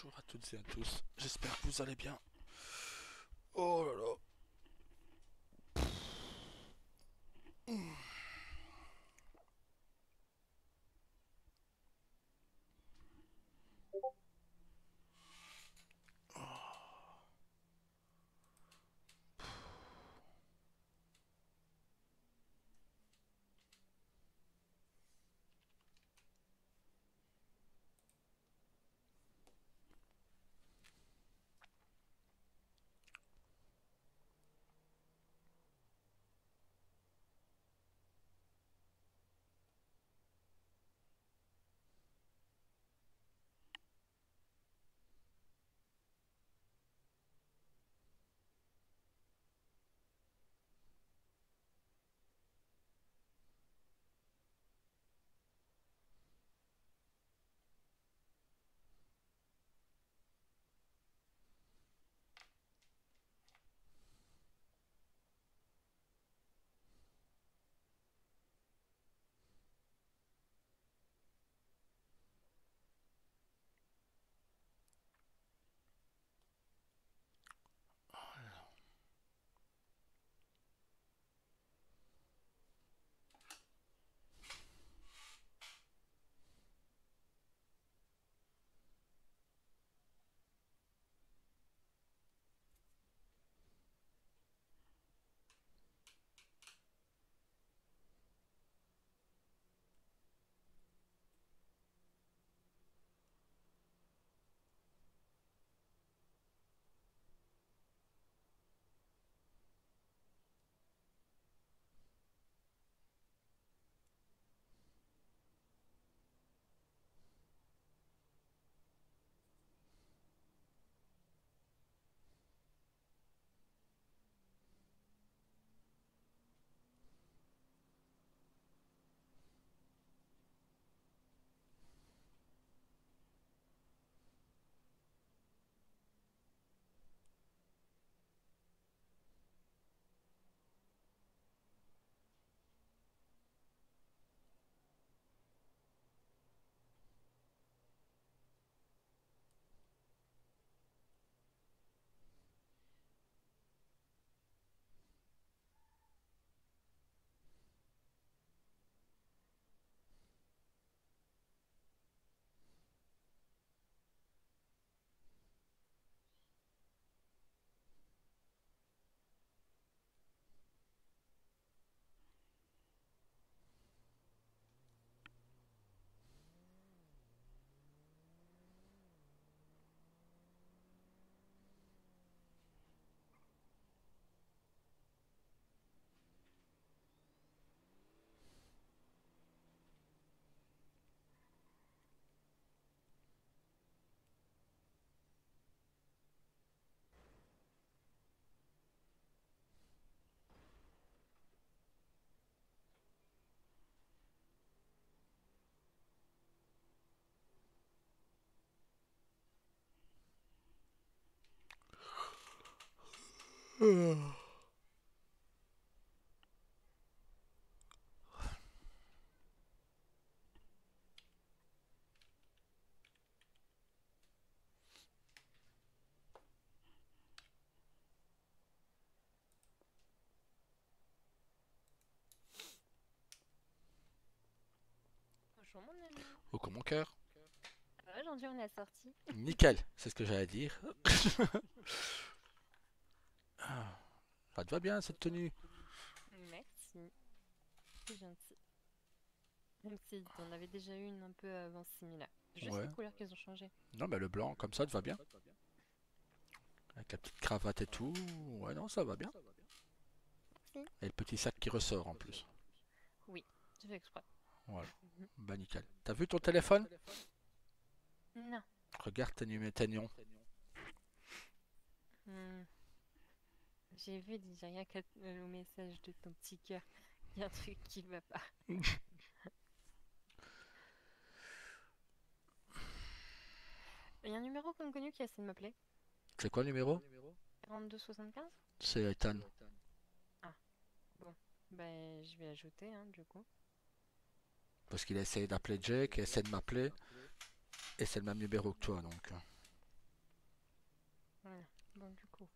Bonjour à toutes et à tous, j'espère que vous allez bien. Oh là là. Bonjour mon ami. Oh, comme mon cœur. Aujourd'hui on est sorti. Nickel, c'est ce que j'allais dire. Ah, ça te va bien cette tenue? Merci, c'est gentil. Même si on avait déjà eu une un peu avant similaire. Juste Ouais. les couleurs qu'ils ont changé. Non, mais le blanc, comme ça, te va bien. Avec la petite cravate et tout. Ouais, non, ça va bien. Merci. Et le petit sac qui ressort en plus. Oui, je fais exprès. Voilà. Bah, nickel. T'as vu ton téléphone? Non. Regarde tes nions. Hmm, J'ai vu déjà rien que le message de ton petit cœur. Il y a un truc qui va pas. Il y a un numéro connu qui essaie de m'appeler. C'est quoi le numéro? 42 75. C'est Ethan. Ah, bon. Ben, je vais ajouter, hein, du coup. Parce qu'il a essayé d'appeler Jake, et essaie de m'appeler. Et c'est le même numéro que toi, donc. Bon, du coup,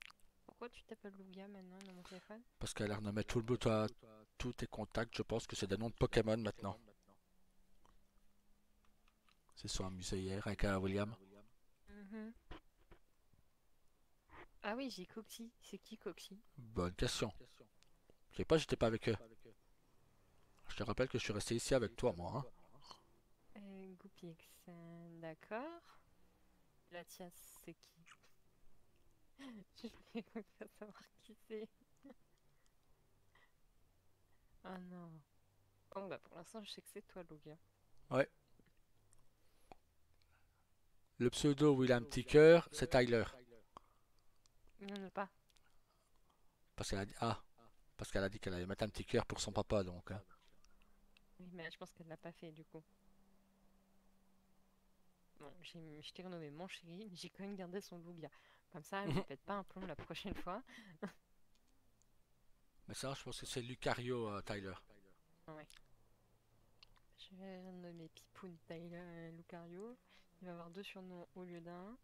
pourquoi tu t'appelles Lugia maintenant dans mon téléphone? Parce qu'elle a l'air de mettre tout le bout à tous tes contacts. Je pense que c'est des noms de Pokémon maintenant. C'est soit amusé hier avec un William. Mhm. Ah oui, j'ai Coxy. C'est qui Coxy? Bonne question. Je sais pas, j'étais pas avec eux. Je te rappelle que je suis resté ici avec toi, moi. Hein. Goupix, d'accord. La tienne, c'est qui? Je vais pas savoir qui c'est. Ah non. Bon, bah pour l'instant, je sais que c'est toi, Lugia. Ouais. Le pseudo William Ticker, c'est Tyler. Il n'y en a pas. Parce qu'elle a dit, ah, parce qu'elle a dit qu'elle allait mettre un petit cœur pour son papa, donc. Hein. Oui, mais je pense qu'elle l'a pas fait du coup. Bon, je t'ai renommé mon chéri, mais j'ai quand même gardé son Lugia. Comme ça, elle me pète pas un plomb la prochaine fois. Mais ça, je pense que c'est Lucario, Tyler. Ouais. Je vais renommer Pipoun Tyler Lucario. Il va avoir deux surnoms au lieu d'un.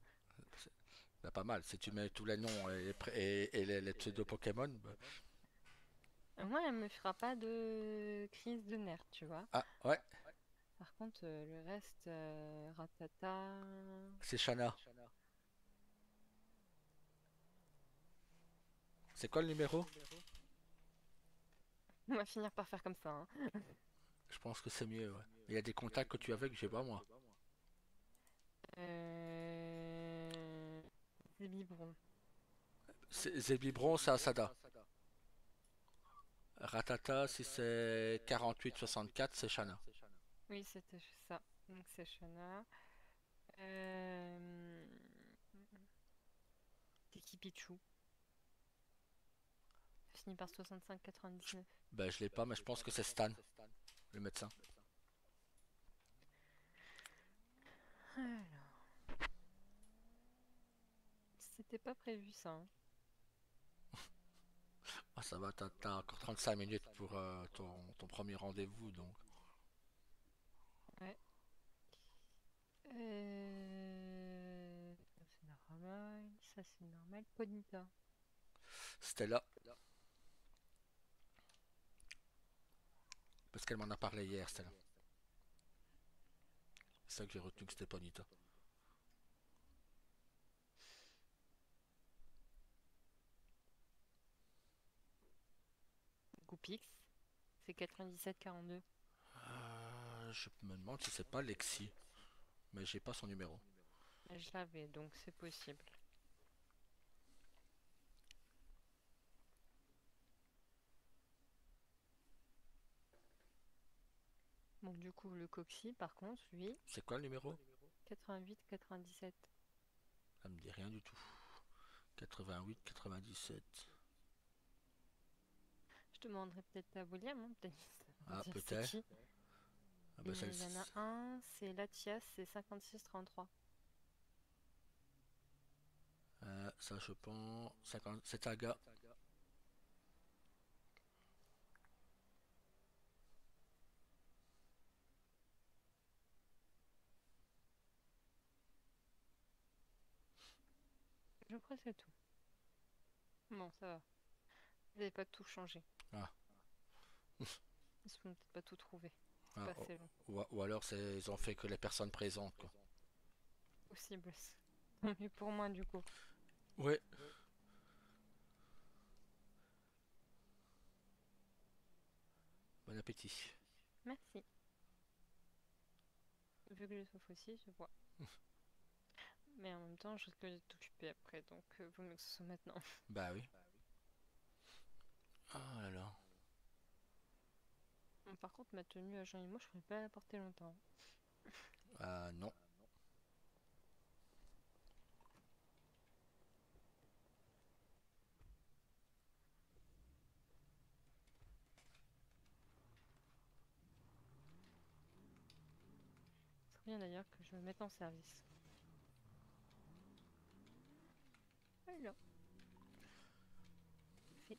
C'est pas mal. Si tu mets tous les noms et les pseudo Pokémon. Bah. Moi, elle me fera pas de crise de nerfs, tu vois. Ah, ouais, Par contre, le reste, Ratata. c'est Shana. C'est quoi le numéro? On va finir par faire comme ça, hein. Je pense que c'est mieux, ouais. Il y a des contacts que tu avais que j'ai pas, moi. Euh... C'est biberon. Zébibron, c'est Asada. Ratata, si c'est 48-64, c'est Shana. Oui, c'était ça. Donc c'est Shana. Euh... C'est qui Pichou? Ça finit par 65-99. Ben, je l'ai pas, mais je pense que c'est Stan, le médecin. Alors, c'était pas prévu ça, hein. Ah, ça va, t'as encore 35 minutes pour ton premier rendez-vous, donc. Ouais. Ça, c'est normal. Ça c'est normal. Ponita. C'était là, parce qu'elle m'en a parlé hier, Stella. C'est ça que j'ai retenu que c'était pas Nita. Goupix. C'est 97-42. Je me demande si c'est pas Lexi, mais j'ai pas son numéro. Je l'avais, donc c'est possible. Bon, du coup, le Coxy, par contre, lui, C'est quoi le numéro? 88-97. Ça me dit rien du tout. 88-97. Je demanderai peut-être à William, hein, peut-être qu'il va me Ah, dire c'est peut-être. qui. Ah, Et bah, il y en a un, c'est Latias, c'est 56-33. ça, je pense. 50, c'est Aga. Je crois que c'est tout. Bon, ça va. Vous n'avez pas tout changé. Ah, Ils ne peut-être pas tout trouvé. C'est ah, pas oh. assez long. Ou alors ils ont fait que les personnes présentes, quoi. Possible. Tant mieux pour moi, du coup. Ouais. Bon appétit. Merci. Vu que je souffre aussi, je vois. Mais en même temps, je risque d'être occupée après, donc vaut mieux que ce soit maintenant. Bah oui. Ah là là. Bon, par contre, ma tenue à Jean et moi, je ne pourrais pas la porter longtemps. Ah non. C'est bien d'ailleurs que je me mette en service. Voilà. Fait.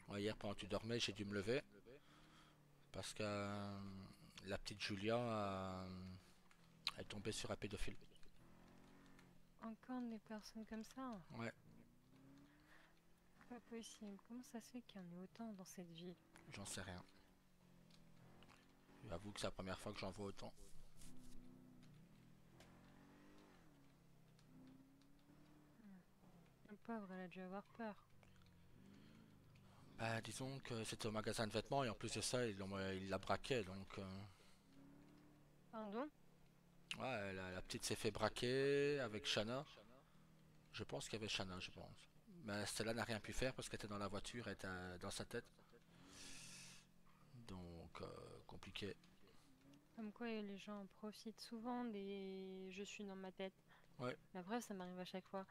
Ouais, hier pendant que tu dormais, j'ai dû me lever. Parce que la petite Julia est tombée sur un pédophile. Encore des personnes comme ça? Ouais, Pas possible. Comment ça se fait qu'il y en ait autant dans cette ville? j'en sais rien. J'avoue que c'est la première fois que j'en vois autant. La pauvre, elle a dû avoir peur. Bah, disons que c'était au magasin de vêtements et en plus de ça, il la braquait donc. Pardon? Ouais, la petite s'est fait braquer avec Shanna. Je pense qu'il y avait Shanna, je pense. Mais Stella n'a rien pu faire parce qu'elle était dans la voiture, elle était dans sa tête. Donc, compliqué. Comme quoi les gens en profitent souvent des je suis dans ma tête. Ouais, La preuve, ça m'arrive à chaque fois.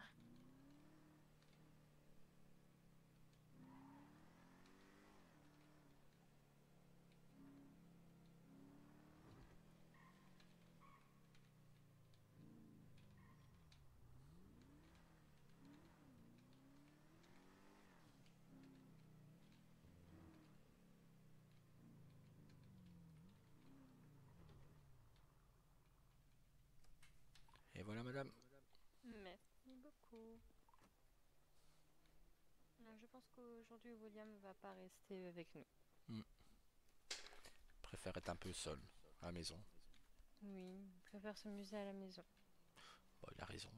et voilà, madame. Merci beaucoup. Je pense qu'aujourd'hui, William va pas rester avec nous. Hmm. Préfère être un peu seul à la maison. Oui, il préfère s'amuser à la maison. Bon, il a raison.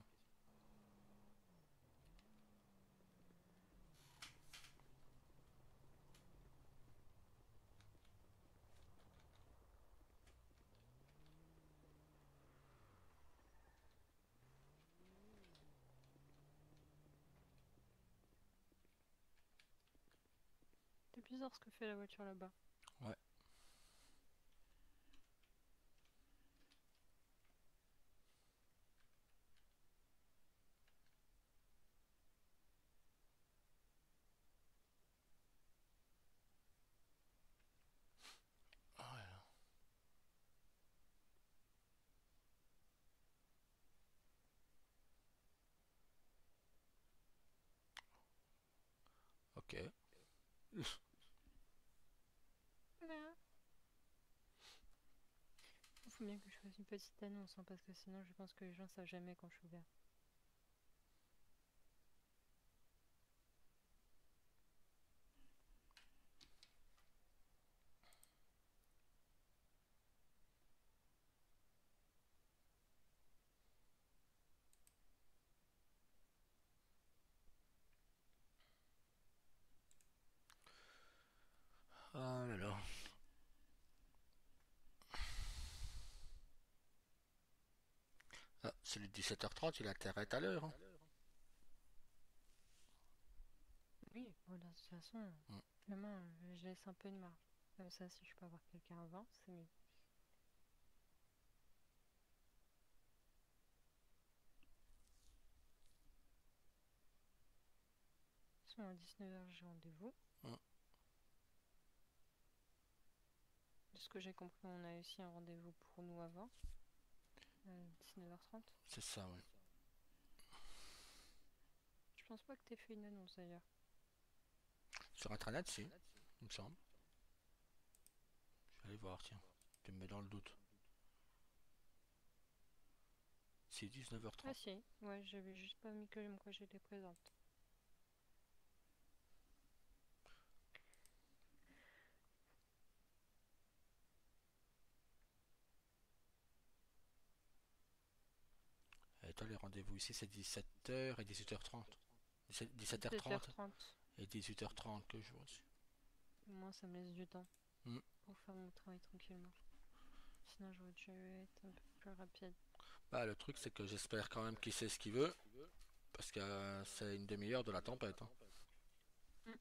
C'est bizarre ce que fait la voiture là-bas. Ouais. Ouais. Ok. Là. Il faut bien que je fasse une petite annonce, hein, parce que sinon je pense que les gens savent jamais quand je suis ouvert. Ah là là. Ah, celui de 17h30, il a intérêt à être à l'heure, hein. Oui, voilà, de toute façon, Hmm. vraiment, je laisse un peu de marge. Comme ça, si je peux avoir quelqu'un avant, c'est mieux. De toute façon, à 19h, j'ai rendez-vous. Hmm. De ce que j'ai compris, on a aussi un rendez-vous pour nous avant, à 19h30. C'est ça, oui. Je pense pas que t'aies fait une annonce d'ailleurs. Sur Internet, si, il me semble. Je vais aller voir, tiens. Tu me mets dans le doute. C'est Ah 19h30. si, ouais, j'avais juste pas mis que quoi j'étais présente. Et toi, les rendez-vous ici, c'est 17h et 18h30. 17h30 17h30. et 18h30 que je vois aussi. Au moins, ça me laisse du temps Hmm. pour faire mon travail tranquillement. Sinon, j'aurais dû être un peu plus rapide. Bah, le truc, c'est que j'espère quand même qu'il sait ce qu'il veut. Parce que c'est une demi-heure de la tempête, hein. Mm.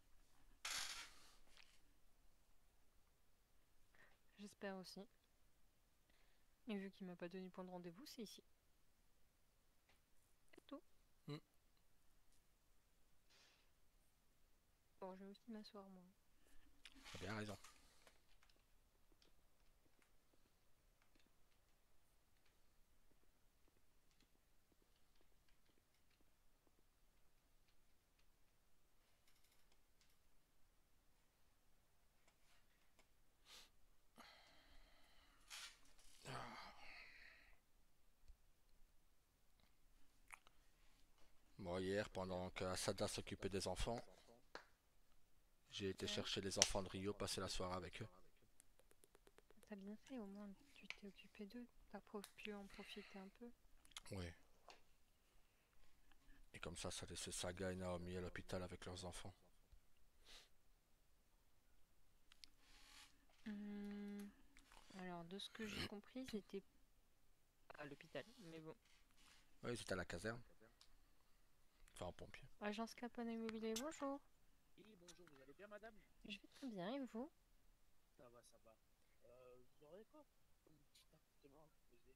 J'espère aussi. Et vu qu'il m'a pas donné point de rendez-vous, c'est ici. C'est tout. Hmm. Bon, je vais aussi m'asseoir moi. T'as bien raison. hier, pendant qu'Asada s'occupait des enfants, j'ai été Ouais, chercher les enfants de Rio, passer la soirée avec eux. t'as bien fait, au moins tu t'es occupé d'eux. Pu en profiter un peu. Oui. Et comme ça laissait Saga et Naomi à l'hôpital avec leurs enfants. Hum, alors, de ce que j'ai compris, c'était à l'hôpital. Mais bon. Oui, ils étaient à la caserne, enfin en pompier. Agence Capone Immobilier, bonjour. Oui, bonjour, vous allez bien, madame? Je vais très bien, et vous? Ça va, ça va. Vous aurez quoi comme petit appartement à proposer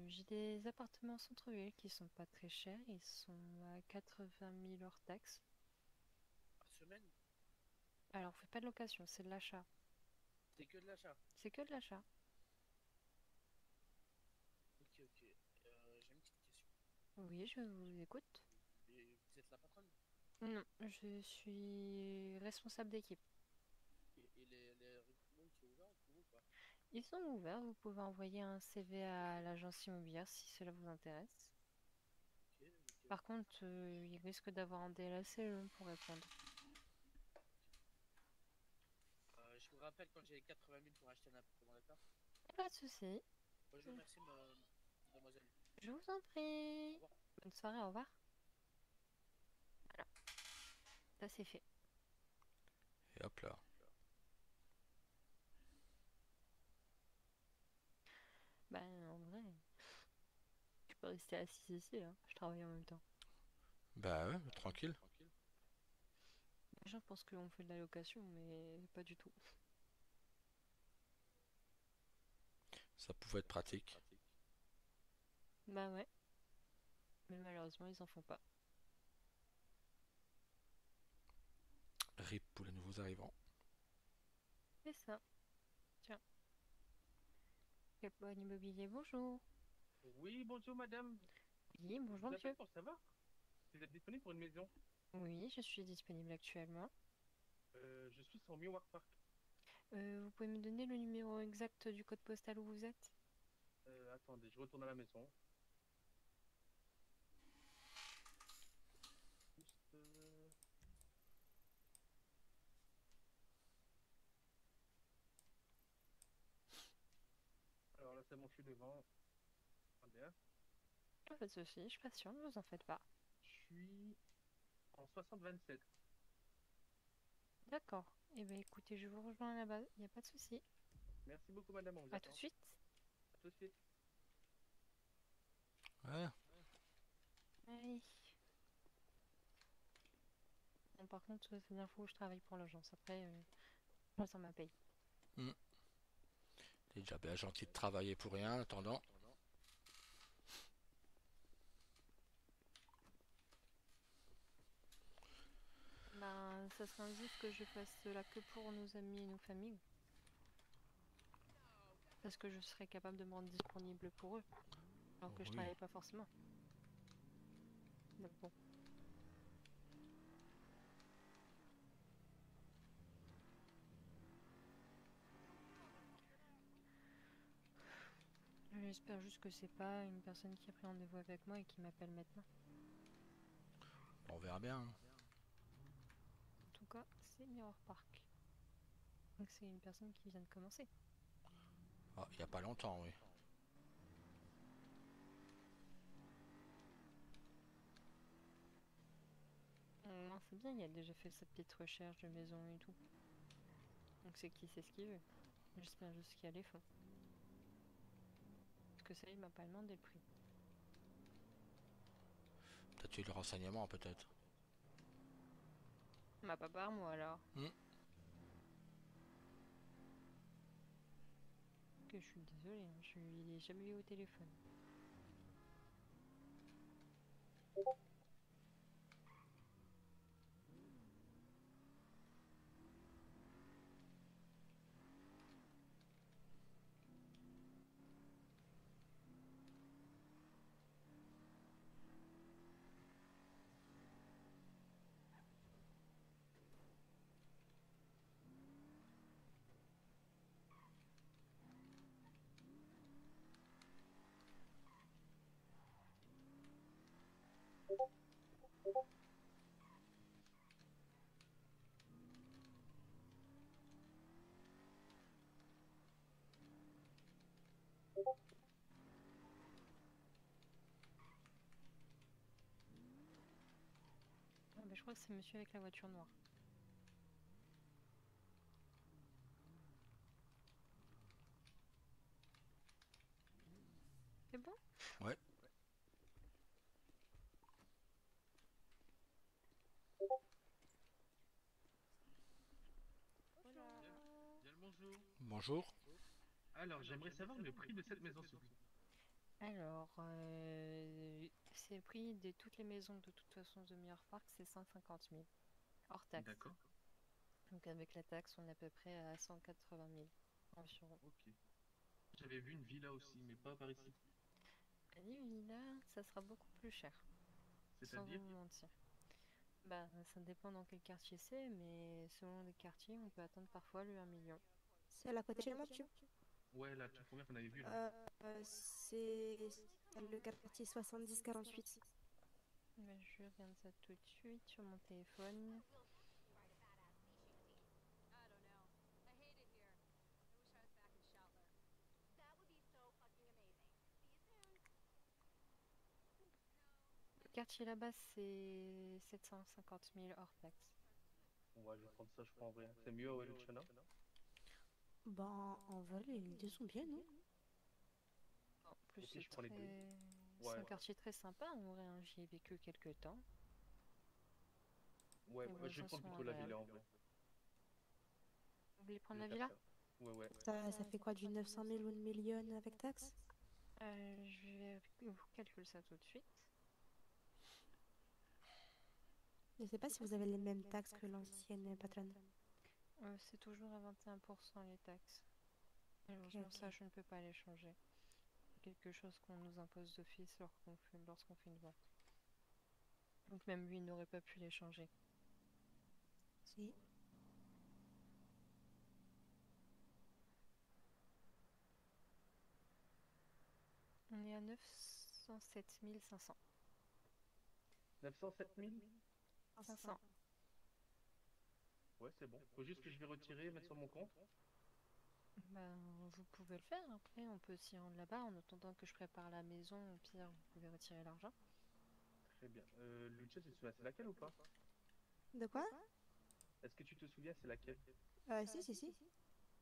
J'ai des appartements centre-ville qui sont pas très chers. Ils sont à 80 000 hors taxes. par semaine? Alors, on fait pas de location, c'est de l'achat. C'est que de l'achat. C'est que de l'achat. Ok, ok. J'ai une petite question. Oui, je vous écoute. Et vous êtes la patronne? Non, je suis responsable d'équipe. Et les recrutements ils sont ouverts pour vous ou pas? Ils sont ouverts, vous pouvez envoyer un CV à l'agence immobilière si cela vous intéresse. Ok, ok, Par ok. contre, il risque d'avoir un délai assez long pour répondre. Je vous rappelle quand j'ai 80 000 pour acheter un appartement, d'accord? Pas de souci. Moi, je vous remercie, mademoiselle. Je vous en Au prie. revoir. Bonne soirée, au revoir. Voilà, ça c'est fait. Et hop là. Ben, en vrai, je peux rester assise ici, hein. Je travaille en même temps. Bah ouais, tranquille. Les gens pensent qu'on fait de la location, mais pas du tout. Ça pouvait être pratique. Bah ouais, mais malheureusement, ils en font pas. RIP pour les nouveaux arrivants. C'est ça. Tiens, quel bon immobilier, bonjour. Oui, bonjour, madame. Oui, Je bonjour vous appelle monsieur. pour savoir si vous êtes disponible pour une maison. Oui, je suis disponible actuellement. Je suis sur Miwak Park. Vous pouvez me donner le numéro exact du code postal où vous êtes? Attendez, je retourne à la maison. Juste, alors là, c'est bon, je suis devant. Attendez, hein. Pas de souci, je patiente, ne vous en faites pas. Je suis en 60-27. D'accord. Eh bien, écoutez, je vous rejoins là-bas, il n'y a pas de souci. Merci beaucoup, madame, on vous À tout de attend. suite. À tout de suite. Ouais. Allez. Bon, par contre, c'est bien fou, je travaille pour l'agence. Après, j'attends ma paye. Hmm. C'est déjà bien gentil de travailler pour rien en attendant. Ben, ça serait injuste que je fasse cela que pour nos amis et nos familles. Parce que je serais capable de me rendre disponible pour eux. Alors que je Oui. travaille pas forcément. Donc bon. J'espère juste que c'est pas une personne qui a pris rendez-vous avec moi et qui m'appelle maintenant. On verra bien, hein. En tout cas, c'est Mirror Park. Donc c'est une personne qui vient de commencer. Ah, il n'y a pas longtemps, oui. Au moins, c'est bien, il a déjà fait sa petite recherche de maison et tout. Donc c'est qui sait ce qu'il veut. J'espère juste qu'il y a les fonds. Parce que ça, il m'a pas demandé le prix. Peut-être eu le renseignement, peut-être. Bah pas par moi alors. Hmm. Que je suis désolée, hein, je l'ai jamais eu au téléphone. Mais je crois que c'est monsieur avec la voiture noire. C'est bon? Ouais. Bien le bonjour. Bonjour. Alors, j'aimerais savoir le prix de cette maison, s'il vous plaît. Alors, c'est le prix de toutes les maisons de toute façon de Mirror Park, c'est 150 000, hors taxe. D'accord. Donc avec la taxe, on est à peu près à 180 000 environ. Ok. J'avais vu une villa aussi, mais pas par ici. Là, ça sera beaucoup plus cher, sans C'est-à-dire? vous mentir. Bah, ça dépend dans quel quartier c'est, mais selon les quartiers, on peut atteindre parfois le 1 million. C'est à la côté de chez moi, tu Ouais, la toute première qu'on avait vue là. C'est le quartier 70-48. Mais je regarde ça tout de suite sur mon téléphone. Le quartier là-bas, c'est 750 000 hors taxe. Ouais, je vais prendre ça, je crois en vrai. C'est mieux, ouais, Luciana. Ben, en vrai, les deux sont bien, non? En plus, Ok, c'est je prends les deux. c'est Ouais. un quartier très sympa. En vrai, hein, j'y ai vécu quelques temps. Ouais, Les ouais, je vais voisins prendre sont plutôt la agréables. villa en vrai. Vous voulez Je prendre vais la faire villa? ça. Ouais, ouais. Ça fait quoi, du 900 000 ou 1 million avec taxe? Je vais vous calculer ça tout de suite. Je sais pas si vous avez les mêmes taxes que l'ancienne patronne. C'est toujours à 21% les taxes. Ok, Malheureusement, ok. ça, je ne peux pas les changer. C'est quelque chose qu'on nous impose d'office lorsqu'on fait une vente. Donc même lui n'aurait pas pu les changer. Si. On est à 907 500. 907 000? 500. Ouais, c'est bon. Faut juste que je vais retirer et mettre sur mon compte. Ben, vous pouvez le faire. Après, on peut s'y rendre là-bas en attendant que je prépare la maison. Au pire, vous pouvez retirer l'argent. Très bien. Lucia, tu te souviens, c'est laquelle ou pas? De quoi? Est-ce que tu te souviens, c'est laquelle? Si.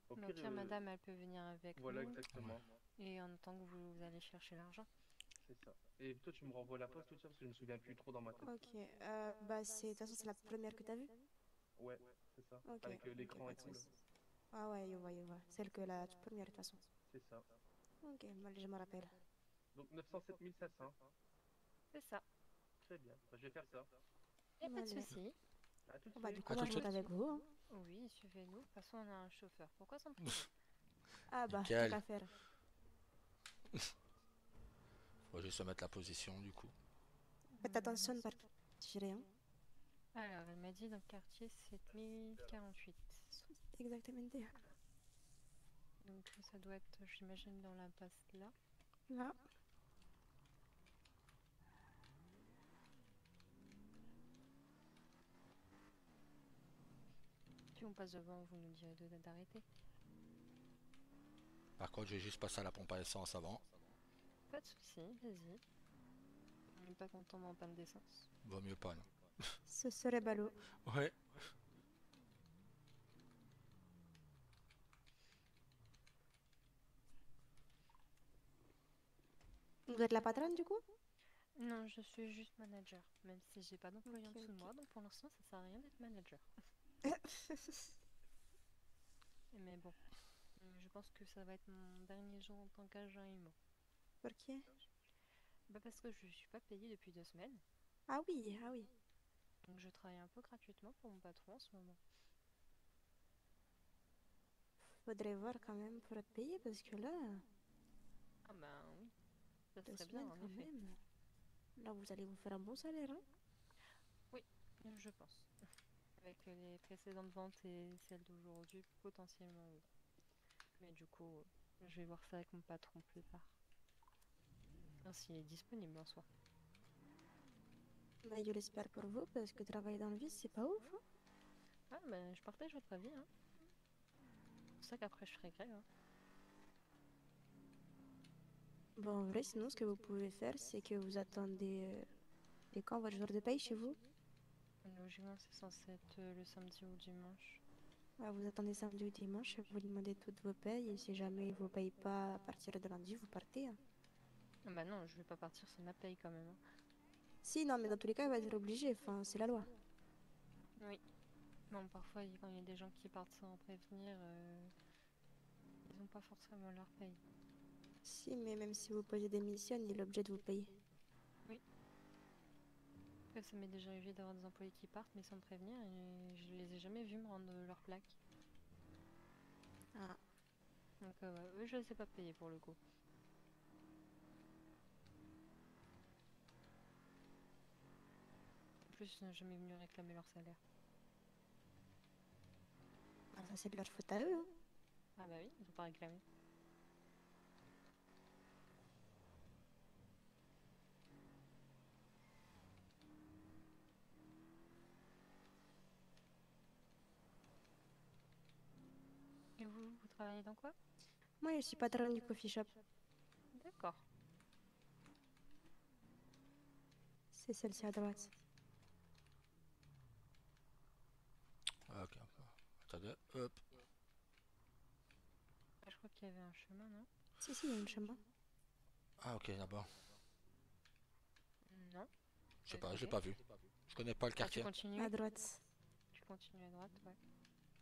Au Mais au pire, pire, madame, elle peut venir avec voilà, nous. exactement. Et en attendant que vous allez chercher l'argent. C'est ça. Et toi, tu me renvoies la poste, tout ça, parce que je me souviens plus trop dans ma tête. Ok, bah de toute façon, c'est la première que t'as vue? Ouais, c'est ça. Ok, Avec ok, l'écran pas et de tout, là. soucis. Ah ouais, je vois. Celle que la toute première, de toute façon. C'est ça. Ok, moi, je me rappelle. Donc 907 500. C'est ça. Très bien. Bah, je vais faire ça. Y a pas de Allez. souci. À tout de Bah, du suite. coup, À moi, tout je de monte suite. avec vous, hein. Oui, suivez-nous. De toute façon, on a un chauffeur. Pourquoi s'en priver? Ah bah, tant Nickel. qu'à faire. Faut juste se mettre la position du coup. Faites attention, par tirer, hein. Alors, elle m'a dit dans le quartier 7048. Exactement. Donc, ça doit être, j'imagine, dans l'impasse là. Là. Si on passe devant, vous nous direz d'arrêter. Par contre, je vais juste passer à la pompe à essence avant. Pas de souci, vas-y. On n'est pas content en panne d'essence. Vaut mieux pas, non? Ce serait ballot. Ouais. Vous êtes la patronne, du coup? Non, je suis juste manager, même si j'ai pas d'employé en Ok, dessous de ok. moi, donc pour l'instant ça sert à rien d'être manager. Mais bon, je pense que ça va être mon dernier jour en tant qu'agent IMO. Pour qui? Bah parce que je suis pas payée depuis 2 semaines, Ah oui, ah oui. donc je travaille un peu gratuitement pour mon patron en ce moment. Faudrait voir quand même pour être payé, parce que là, Ah ben oui, ça 2 serait bien semaines en quand effet. même. Là, vous allez vous faire un bon salaire, hein? Oui, je pense. Avec les précédentes ventes et celles d'aujourd'hui, potentiellement oui. Mais du coup, je vais voir ça avec mon patron plus tard. Enfin, s'il est disponible en soi. Bah, je l'espère pour vous, parce que travailler dans le vice, c'est pas ouf, hein? Ah ben je partage votre avis, hein. C'est pour ça qu'après je ferai grève, hein. Bon, en vrai, sinon, ce que vous pouvez faire, c'est que vous attendez... Et quand votre jour de paye chez vous? Logiquement, c'est censé être le samedi ou dimanche. Ah, vous attendez samedi ou dimanche, vous demandez toutes vos payes, et si jamais ils vous payent pas à partir de lundi, vous partez, hein. Ah bah non, je vais pas partir sans ma paye quand même, hein. Si, non, mais dans tous les cas, il va être obligé, enfin, c'est la loi. Oui. Bon, parfois, quand il y a des gens qui partent sans prévenir, ils n'ont pas forcément leur paye. Si, mais même si vous posez démission, il est obligé de vous payer. Oui. Après, ça m'est déjà arrivé d'avoir des employés qui partent, mais sans me prévenir, et je les ai jamais vus me rendre leur plaque. Ah, Donc, ouais, eux, je les ai pas payés pour le coup. En plus, ils n'ont jamais venu réclamer leur salaire. ah, ça c'est de leur faute à eux, hein. Ah bah oui, ils n'ont pas réclamé. Et vous travaillez dans quoi? Moi, je suis patronne du coffee shop. D'accord. C'est celle-ci à droite. Ok. Attendez. Hop. Ah, je crois qu'il y avait un chemin, non? Si, il y a un chemin. Ah ok, d'abord. Non. Je sais pas, je l'ai Désolée. pas vu. Je connais pas le Ah, tu quartier. continues? À droite. Tu continues à droite, ouais.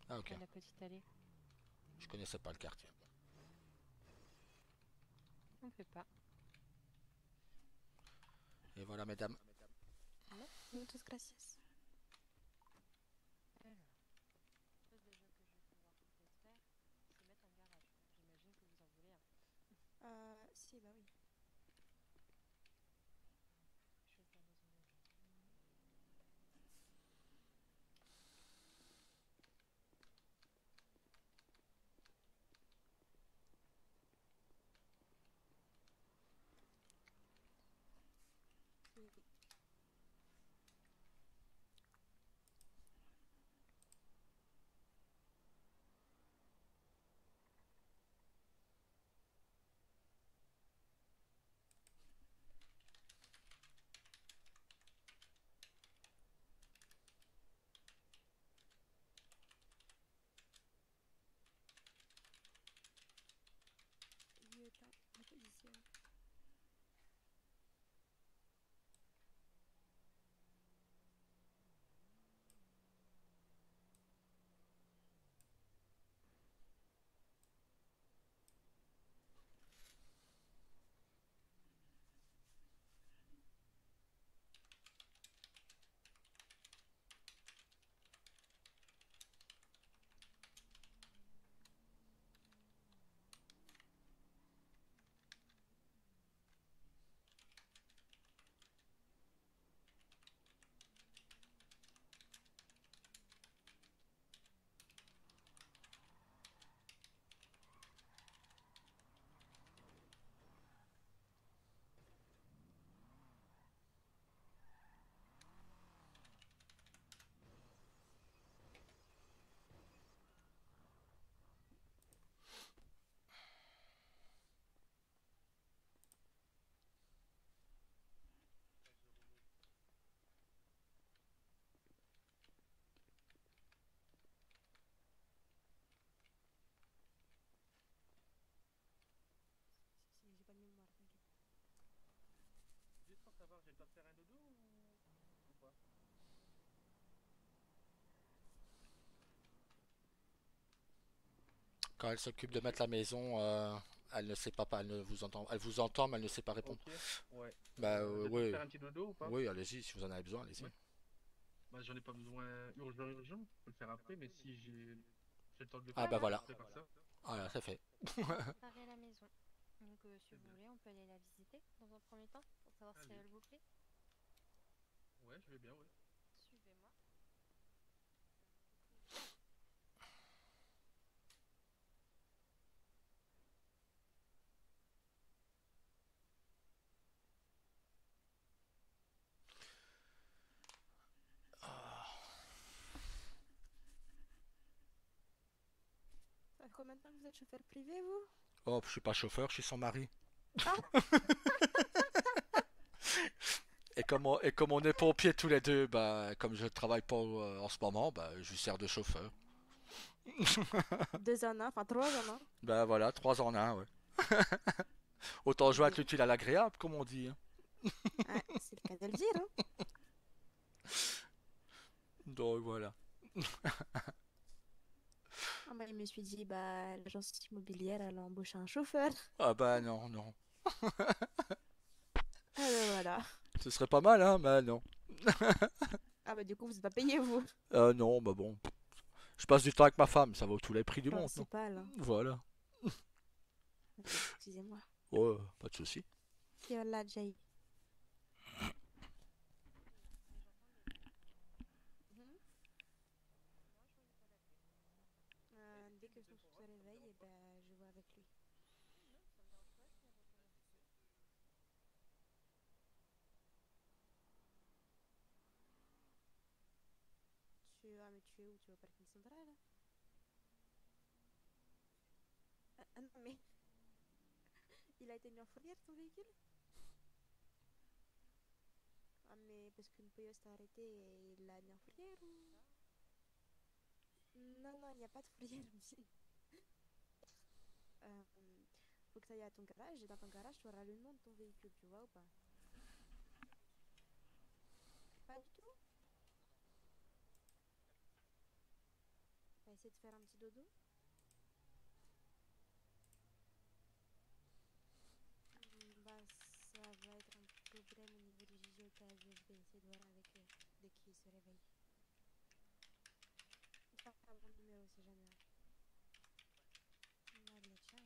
Ah ok. À la petite allée. Je connaissais pas le quartier. On fait pas. Et voilà, mesdames. Muchas gracias. Alors, chose déjà que je vais pouvoir peut-être faire, c'est mettre un garage. J'imagine que vous en voulez un. Si, bah oui. Je vais faire dans une maison. Oui, oui. Lieutenant, la position. Si, j'ai pas de mémoire, t'inquiète. Juste pour savoir, j'ai le temps de faire un dodo ou pas? Quand elle s'occupe de mettre la maison, elle ne sait pas, elle ne vous entend, elle vous entend, mais elle ne sait pas répondre. Ok, ouais. Bah J'ai le temps de oui, faire un petit dodo ou pas? oui, allez-y, si vous en avez besoin, allez-y. Ouais. Bah, j'en ai pas besoin urgent, je peux le faire après, mais si j'ai le temps de le Ah faire, bah Voilà. voilà, je prépare ça. voilà, c'est fait. Préparer la maison. Donc, si Très vous bien. voulez, on peut aller la visiter dans un premier temps pour savoir si Allez. elle vous plaît. Ouais, je vais bien, ouais. Suivez-moi. Ça fait combien de temps que vous êtes chauffeur privé, vous? Oh, je suis pas chauffeur, je suis son mari. Ah, Et comme on est pompiers tous les deux, bah, comme je travaille pas en ce moment, bah, je lui sers de chauffeur. 2 en un, enfin 3 en un. Bah voilà, 3 en 1, ouais. Autant C'est joindre bien. l'utile à l'agréable, comme on dit, hein. Ouais, c'est le cas de le dire, hein. Donc voilà. Ah bah, je me suis dit, bah, l'agence immobilière, elle a embauché un chauffeur. Ah bah non, non. Ah bah voilà. Ce serait pas mal, hein, mais non. Ah bah du coup, vous n'êtes pas payé, vous. Non, bah bon. Je passe du temps avec ma femme, ça vaut tous les prix du monde, non? Principal, hein. Voilà. Excusez-moi. Ouais, pas de souci. Yalla, Jay. Dès que son se réveille, et ben, je vois avec lui. Tu vas me tuer ou tu vas au parking central? Non, mais il a été mis en fourrière, ton véhicule? Ah, mais parce qu'une poilleuse t'a arrêté et il l'a mis en fourrière ou... Non, non, il n'y a pas de fourrière ici. Euh, Faut que tu ailles à ton garage et dans ton garage, tu auras le nom de ton véhicule, tu vois ou pas? Pas du tout. T'as essayé de faire un petit dodo? Bah, ça va être un problème au niveau du JOKV. Je vais essayer de voir avec eux dès qu'ils se réveillent. Enfin, pas mon numéro si jamais. Allez, ciao.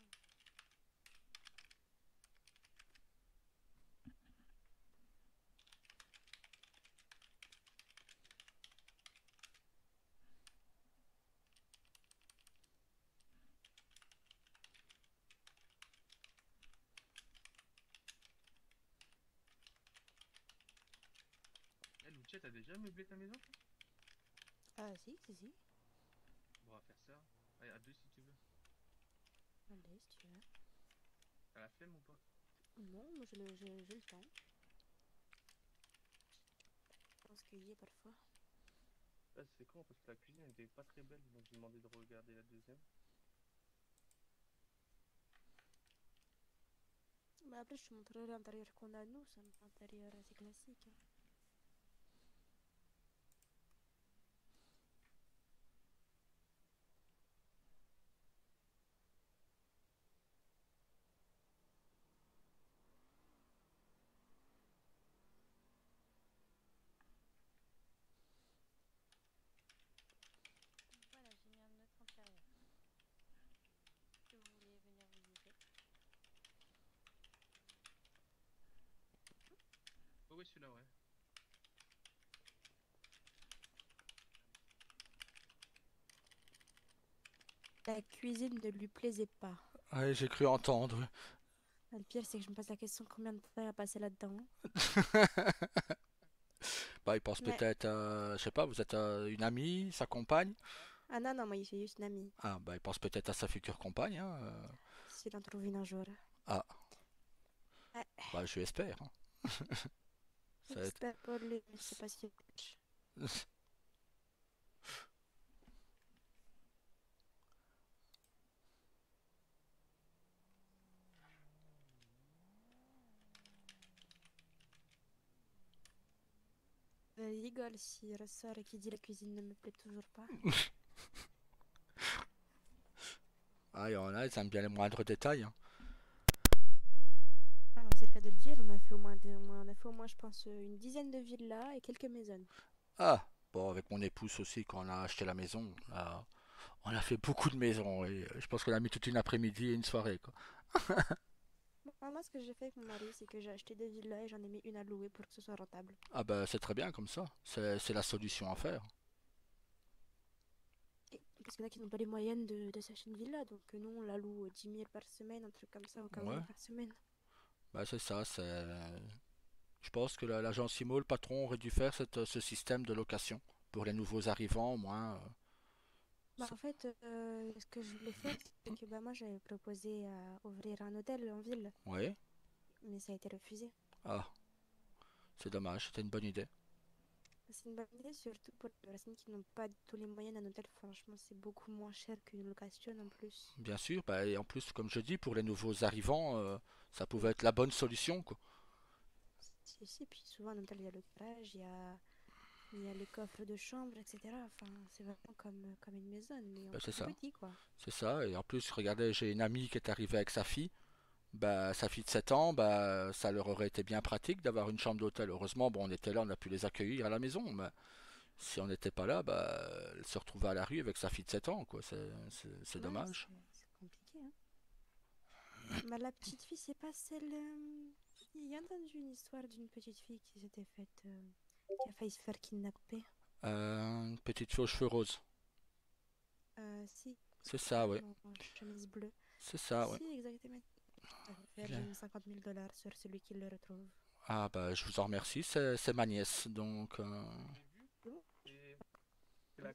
Eh, Lucia, t'as déjà meublé ta maison? Ah, si, si, si. On va faire ça. Allez, à deux si tu veux. Allez, si tu veux. T'as la flemme ou pas? Non, moi j'ai le temps. Je pense qu'il y est parfois. Là, c'est con parce que la cuisine était pas très belle, donc j'ai demandé de regarder la deuxième. Mais après, je te montrerai l'intérieur qu'on a nous. C'est un intérieur assez classique, hein. Voilà, j'ai mis un autre intérieur. Que vous voulez venir visiter. Oh, ouais, celui-là, ouais. La cuisine ne lui plaisait pas. Ouais, j'ai cru entendre. Ah, le pire, c'est que je me pose la question combien de temps il a passé là-dedans, hein. Bah, il pense Mais... peut-être, je sais pas, vous êtes une amie, sa compagne? Ah non, non, moi, il fait juste une amie. Ah, bah, il pense peut-être à sa future compagne, hein. S'il en trouve une un jour. Ah, Ouais, bah, je l'espère, hein. Ça va être- j'espère pour lui, mais je sais pas si... Il rigole s'il ressort et qu'il dit la cuisine ne me plaît toujours pas. Ah, il y en a, ils aiment bien les moindres détails, hein. Ah, c'est le cas de le dire, on a fait au moins, on a fait au moins, je pense, une dizaine de villas et quelques maisons. Ah, bon, avec mon épouse aussi, quand on a acheté la maison, on a fait beaucoup de maisons, et je pense qu'on a mis toute une après-midi et une soirée, quoi. Bon, moi, ce que j'ai fait avec mon mari, c'est que j'ai acheté des villas et j'en ai mis une à louer pour que ce soit rentable. Ah, bah, c'est très bien comme ça. C'est la solution à faire. Parce qu'il y en a qui n'ont pas les moyens de s'acheter une villa, donc nous, on la loue 10 000 par semaine, un truc comme ça, ou 15 Ouais, 000 par semaine. bah, c'est ça, c'est... Je pense que l'agence IMO, le patron, aurait dû faire ce système de location pour les nouveaux arrivants, au moins. Bah, en fait, ce que je voulais faire, c'est que bah, moi, j'avais proposé à ouvrir un hôtel en ville, Ouais. mais ça a été refusé. Ah, C'est dommage, c'était une bonne idée. C'est une bonne idée, surtout pour les personnes qui n'ont pas tous les moyens d'un hôtel. Franchement, c'est beaucoup moins cher qu'une location en plus. Bien sûr, bah, et en plus, comme je dis, pour les nouveaux arrivants, ça pouvait Oui, être la bonne solution, quoi. si, puis souvent en hôtel, il y a le garage, il y a les coffres de chambre, etc. Enfin, c'est vraiment comme une maison, mais en Bah, c'est plus ça, petit, quoi. c'est ça. Et en plus, regardez, j'ai une amie qui est arrivée avec sa fille. Bah, sa fille de 7 ans, bah, ça leur aurait été bien pratique d'avoir une chambre d'hôtel. Heureusement, bon, on était là, on a pu les accueillir à la maison. Mais si on n'était pas là, bah, elle se retrouvait à la rue avec sa fille de 7 ans, quoi. C'est Ouais, dommage. c'est compliqué, hein. Mais la petite fille, c'est pas celle. Il y a entendu une histoire d'une petite fille qui s'était faite. Qui a failli se faire kidnapper. Une petite fille aux cheveux roses. Si, C'est ça, oui. en chemise bleue. C'est ça, oui. Si, exactement. Elle Il est- gagne 50 000 dollars sur celui qui le retrouve. Ah, bah, je vous en remercie, c'est ma nièce. Donc, J'ai vu. C'est la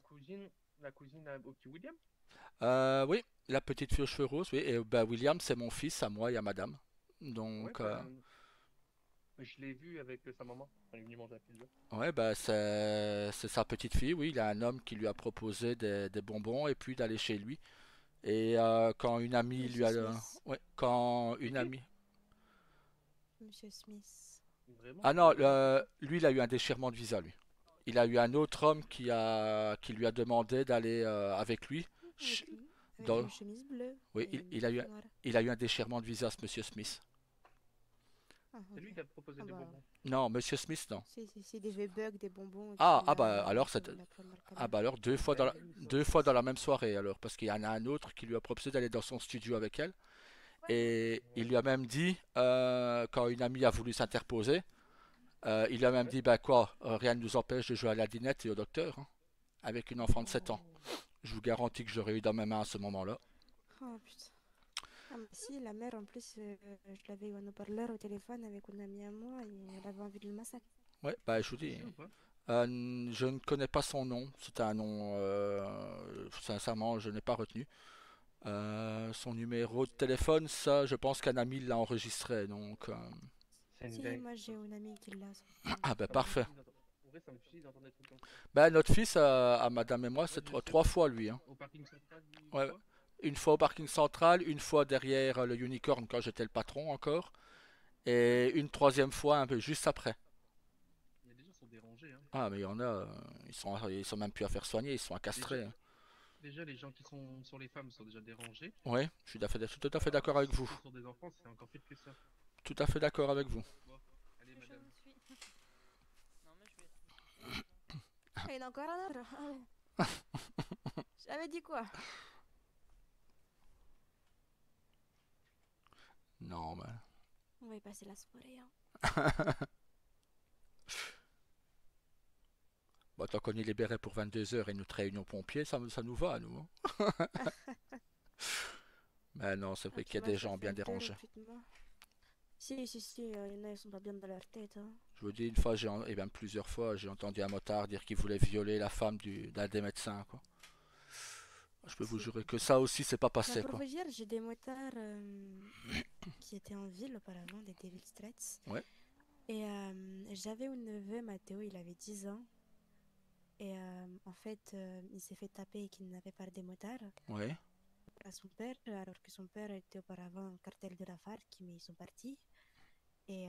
cousine au petit William. oui, la petite fille aux cheveux roses, oui. Et bah, William, c'est mon fils, à moi et à madame. Ouais, Donc, je l'ai vu avec sa maman. Elle est venue manger la pizza. ouais, bah, c'est sa petite fille, oui. Il y a un homme qui lui a proposé des bonbons et puis d'aller chez lui. Et quand une amie lui Monsieur a... Smith. ouais, quand C'est une qui? amie... Vraiment? Ah C'est non, vraiment qui? lui, il a eu un déchirement de visa, lui. Il a eu un autre homme qui lui a demandé d'aller avec lui. Avec Ch- lui. Avec Dans... une chemise bleue Oui, et une il a eu, boucle noire. il a eu un déchirement de visa, ce monsieur Smith. Ah, C'est lui ok. qui a proposé Ah des bah, bonbons. Non, monsieur Smith, non. c'est des V-Bucks, des bonbons Bah alors, qu'il a pris le ah Marcana. bah alors deux fois dans la même soirée, alors, parce qu'il y en a un autre qui lui a proposé d'aller dans son studio avec elle. Et il Ouais. lui a même dit, quand une amie a voulu s'interposer, il lui a même Ouais. dit, bah quoi, rien ne nous empêche de jouer à la dinette et au docteur, hein, avec une enfant de 7 ans. Oh. Je vous garantis que j'aurais eu dans mes mains à ce moment-là. Oh putain. Ah, mais si, la mère, en plus, je l'avais eu en haut-parleur au téléphone avec une amie à moi et elle avait envie de le massacre. Ouais, bah je vous Tu dis, sais ou pas? je ne connais pas son nom. C'était un nom, sincèrement, je n'ai pas retenu. Son numéro de téléphone, ça, je pense qu'un ami l'a enregistré. Donc, C'est une Si, dingue. moi j'ai une amie qui l'a. ah ben Ça me parfait. suffit d'entendre. En vrai, ça me suffit d'entendre des trucs comme ça. Ben notre fils, à madame et moi, Moi, c'est je sais trois fois lui, hein. au parking central une Ouais, fois. une fois au parking central, une fois derrière le Unicorn quand j'étais le patron encore, Ouais. et une troisième fois un peu juste après. Il y a des gens qui sont dérangés, hein. Ah mais il y en a, ils sont même plus à faire soigner, ils sont à Déjà, castrer, hein. déjà, les gens qui sont sur les femmes sont déjà dérangés. Ouais, je suis tout à fait d'accord avec Ceux qui vous. sont sur des enfants, c'est encore pire que ça. Tout à fait d'accord avec vous. Bon, allez, Je madame. vous suis. Non, mais je vais. Ah, il y en a encore un autre. Ah ouais. J'avais dit quoi? Non, mais... On va y passer la soirée, hein. Bon, tant qu'on est libéré pour 22 heures et notre réunion pompier, ça nous va, nous, hein. Mais non, c'est Ah, vrai qu'il tu y a vois, des faire gens bien 20 heures dérangés. au plus de moi. Si, il y en a, ils sont pas bien dans leur tête, hein. Je vous dis, une fois, et même plusieurs fois, j'ai entendu un motard dire qu'il voulait violer la femme d'un des médecins, quoi. Je peux vous Si. jurer que ça aussi, c'est pas Bah, passé, pour quoi. vous dire, j'ai des motards qui étaient en ville auparavant, des Devil Straits. Ouais, Et j'avais un neveu, Mathéo, il avait 10 ans. Et en fait, il s'est fait taper et kidnapper par des motards ouais, à son père, alors que son père était auparavant un cartel de la FARC, mais ils sont partis. Et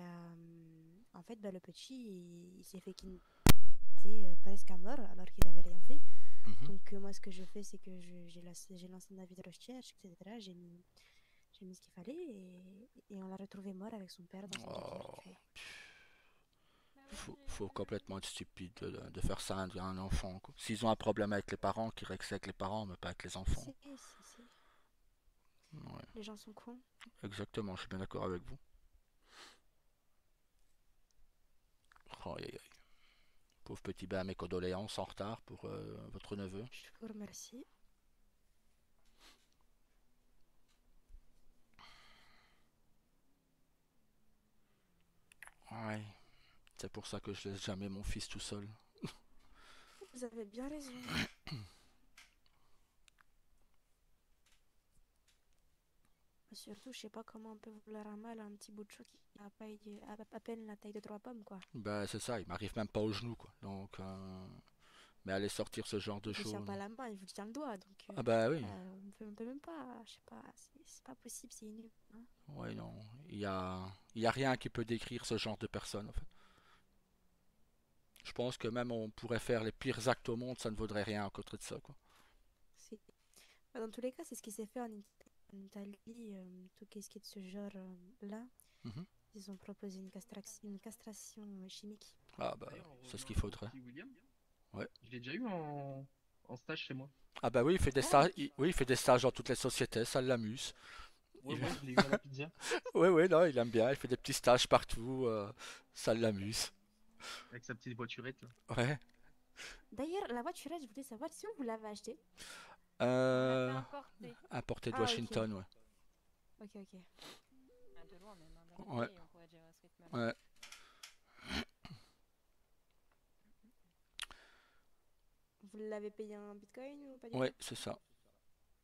en fait, bah, le petit, il s'est fait kidnapper presque à mort, alors qu'il avait rien fait. mhm. Donc moi, ce que je fais, c'est que j'ai lancé un avis de recherche, etc. J'ai mis ce qu'il fallait et on l'a retrouvé mort avec son père dans son jardin Oh, vite fait. Bah oui, faut complètement être stupide de faire ça à un enfant, quoi. S'ils ont un problème avec les parents, qu'ils règlent ça avec les parents, mais pas avec les enfants. Si. Ouais, Les gens sont cons. exactement, je suis bien d'accord avec vous. Oh, aïe, aïe. Pauvre petit, ben, mes condoléances en retard pour votre neveu. Je vous remercie. Ouais, c'est pour ça que je laisse jamais mon fils tout seul. Vous avez bien raison. Surtout, je sais pas comment on peut vouloir un mal à un petit bout de chou qui a pas à peine la taille de 3 pommes, quoi. Bah c'est ça, il m'arrive même pas au genou quoi. Donc, mais aller sortir ce genre de Il vous tient choses. pas la main, il vous tient le doigt, donc Ah bah oui, on peut même pas, je sais pas, c'est pas possible, c'est inhumain, hein. ouais non, il y a rien qui peut décrire ce genre de personne en fait. Je pense que même on pourrait faire les pires actes au monde, ça ne vaudrait rien à côté de ça quoi. C'est- Dans tous les cas, c'est ce qui s'est fait en Italie, tout ce qui est de ce genre là. Mhm. Ils ont proposé une castration chimique. Ah bah D'ailleurs, en c'est ce revenant qu'il à mon faudrait. petit William, Ouais. je l'ai déjà eu en stage chez moi. Ah bah oui, il fait des Ah, stages, oui, il fait des stages dans toutes les sociétés, ça l'amuse. Ouais, Il... ouais, je l'ai eu à la pizza. Ouais ouais non, il aime bien, il fait des petits stages partout, ça l'amuse. Avec sa petite voiturette là. Ouais. d'ailleurs, la voiturette, je voulais savoir si vous l'avez achetée. On l'a fait Euh, importer. Importé de Ah, ok. Washington, ouais. Ok, ok. Ah, de loin même, hein, d'un autre Ouais. pays, on pourrait dire à ce rythme-là. Ouais. Vous l'avez payé en bitcoin ou pas du Ouais, tout? c'est ça.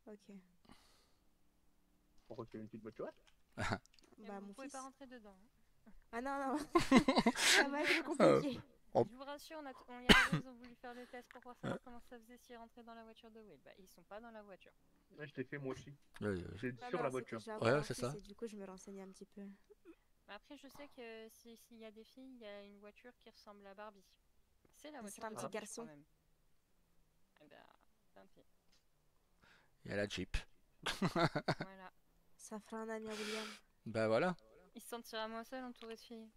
Ok. Pourquoi tu as une petite voiturette? Mais Bah, vous mon pouvez fils. pas rentrer dedans, hein. Ah non, non, ça va être compliqué. Oh. Je vous rassure, on y est allé, ils ont voulu faire le test pour voir savoir comment ça faisait s'ils rentraient dans la voiture de Will. Bah, ils sont pas dans la voiture. Ouais, je l'ai fait moi aussi. Ouais, C'est Ah sur non, la c'est que voiture. j'ai Ouais, encore un c'est fils ça. et du coup, je me renseignais un petit peu. Mais après, je sais que s'il y a des filles, il y a une voiture qui ressemble à Barbie. C'est la Ce voiture sera un de petit Barbie, je crois garçon. même. Eh ben, tant pis. Il y a la Jeep. Voilà. Ça fera un ami à William. Ben voilà. Il se sentira moins seul entouré de filles.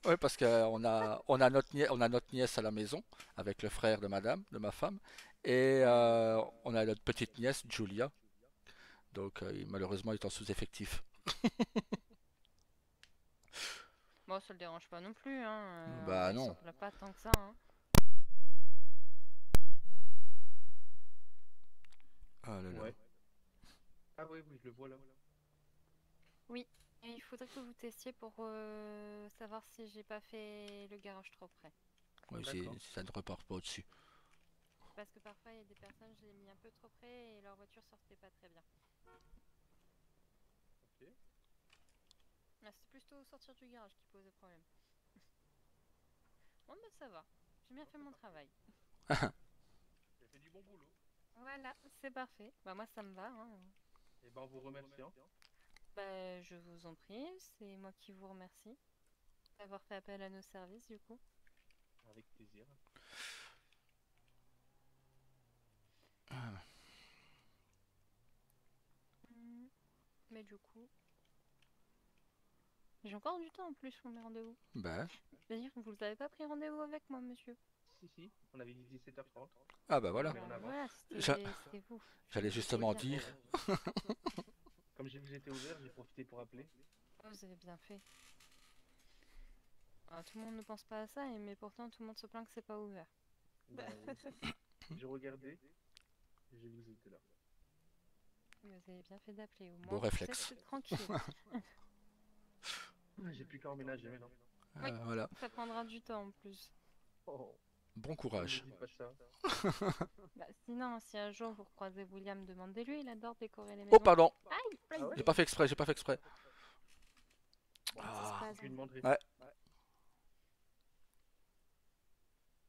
Ouais, parce qu'on a, on a notre nièce à la maison, avec le frère de madame, de ma femme, et on a notre petite nièce, Julia. Donc, malheureusement, il est en sous-effectif. Bon, ça le dérange pas non plus, hein. Bah Il s'en non. plaint pas tant que ça, hein. Ah là là. Ouais. Ah oui, oui, je le vois là. Oui. Et il faudrait que vous testiez pour savoir si j'ai pas fait le garage trop près. Ouais, D'accord. ça ne repart pas au-dessus. Parce que parfois, il y a des personnes, je l'ai mis un peu trop près et leur voiture sortait pas très bien. Ok. Ah, c'est plutôt au sortir du garage qui posait problème. Bon, bah ça va. J'ai bien fait mon travail. J'ai fait du bon boulot. Voilà, c'est parfait. Bah moi, ça me va, hein. Et ben en vous remerciant. Bah, je vous en prie, c'est moi qui vous remercie d'avoir fait appel à nos services, du coup. Avec plaisir. Hmm. Mais du coup, j'ai encore du temps en plus pour mes rendez-vous. Ben, C'est-à-dire que vous n'avez pas pris rendez-vous avec moi, monsieur. Si, si, on avait dit 17h30. ah bah voilà. Mais on Bah, avance. voilà, J'a- c'était vous. J'allais Je justement sais bien. dire. Comme j'ai vu que j'étais ouvert, j'ai profité pour appeler. Oh, vous avez bien fait. Ah, tout le monde ne pense pas à ça, mais pourtant tout le monde se plaint que c'est pas ouvert. Bah, j'ai regardé. Et j'ai vu que j'étais là. Vous avez bien fait d'appeler, au moins. Beau je sais que réflexe. c'est tranquille. J'ai plus qu'à emménager maintenant. Oui. Voilà. Ça prendra du temps en plus. Oh, Bon ne courage. me dites pas ça. Bah, sinon, si un jour vous croisez William, demandez-lui, il adore décorer les Oh maisons. pardon. Ah ouais? J'ai pas fait exprès, j'ai pas fait exprès. Ça Ah. se passe. Je lui demanderai. Ouais.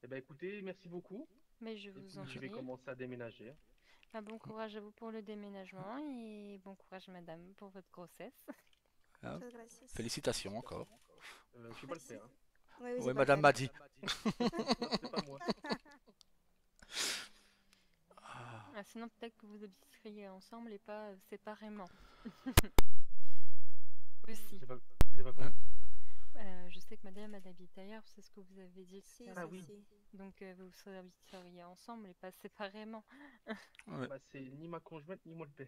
Eh ben écoutez, merci beaucoup. Mais je Et vous puis en je vais prie. commencer à déménager. Ah, bon courage à vous pour le déménagement et bon courage, madame, pour votre grossesse. Hein. Muchas gracias. Félicitations encore. Je vais pas le faire. Hein. Oui, oui, Oui, c'est pas madame le m'a cas. dit. Non, c'est pas moi. Ah, sinon, peut-être que vous habiterez ensemble et pas séparément. Aussi. J'ai pas compris. Je sais que madame habite ailleurs, c'est ce que vous avez dit Si, tout à ça, l'heure. oui. si. Donc vous habiteriez ensemble et pas séparément. Ouais. Bah, c'est ni ma conjointe ni moi le père.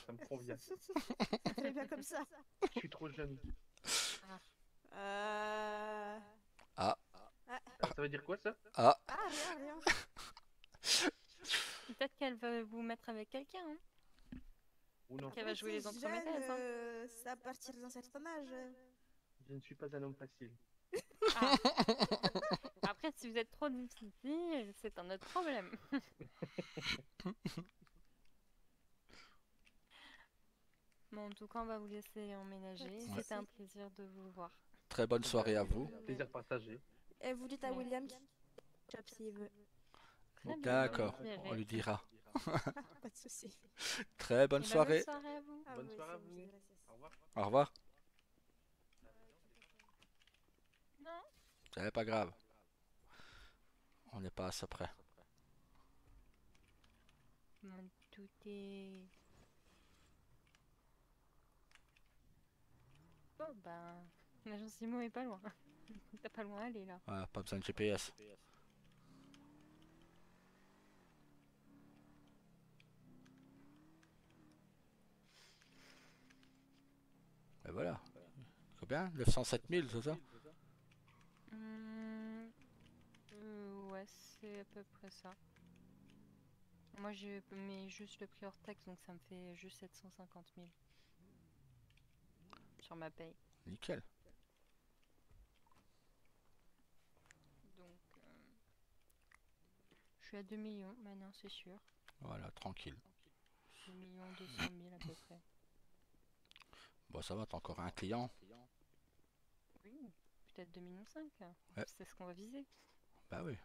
Ça me convient. C'est très bien comme ça. Je suis trop jeune. Euh... Ah, Ah, ça veut dire quoi ça? ah, Ah, rien, rien. Peut-être qu'elle va vous mettre avec quelqu'un, hein. Ou non? Qu'elle va jouer les Jeune, entremettaises, hein. c'est à partir d'un certain âge. Je ne suis pas un homme facile. Ah. Après, si vous êtes trop difficile, c'est un autre problème. Bon, en tout cas, on va vous laisser emménager. Pas de C'était un souci. plaisir de vous voir. Très bonne soirée à vous. Plaisir partagé. Et vous dites à Merci. William qu'il job s'il veut. Très bien, D'accord, je on lui dirai. dira. Pas de souci. Très bonne Et bah, bonne soirée. soirée à vous. Ah, Bonne vous soirée à aussi, vous. monsieur, gracias. Au revoir. Au revoir. Non. C'est pas grave. On n'est pas à ça près. Bon, tout est... Bon, bah... L'agence Simo est pas loin. T'as pas loin à aller, là. Ouais, pas besoin de GPS. Et voilà. Combien? 907 000, c'est ça? Hum, ouais, c'est à peu près ça. Moi, je mets juste le prix hors taxe, donc ça me fait juste 750 000 sur ma paye. Nickel. Donc, je suis à 2 millions maintenant, c'est sûr. Voilà, tranquille. 2 millions 200 000 à peu près. Bon, ça va, t'as encore un client. Oui, peut-être 2 millions 5. Ouais. C'est ce qu'on va viser. Bah oui.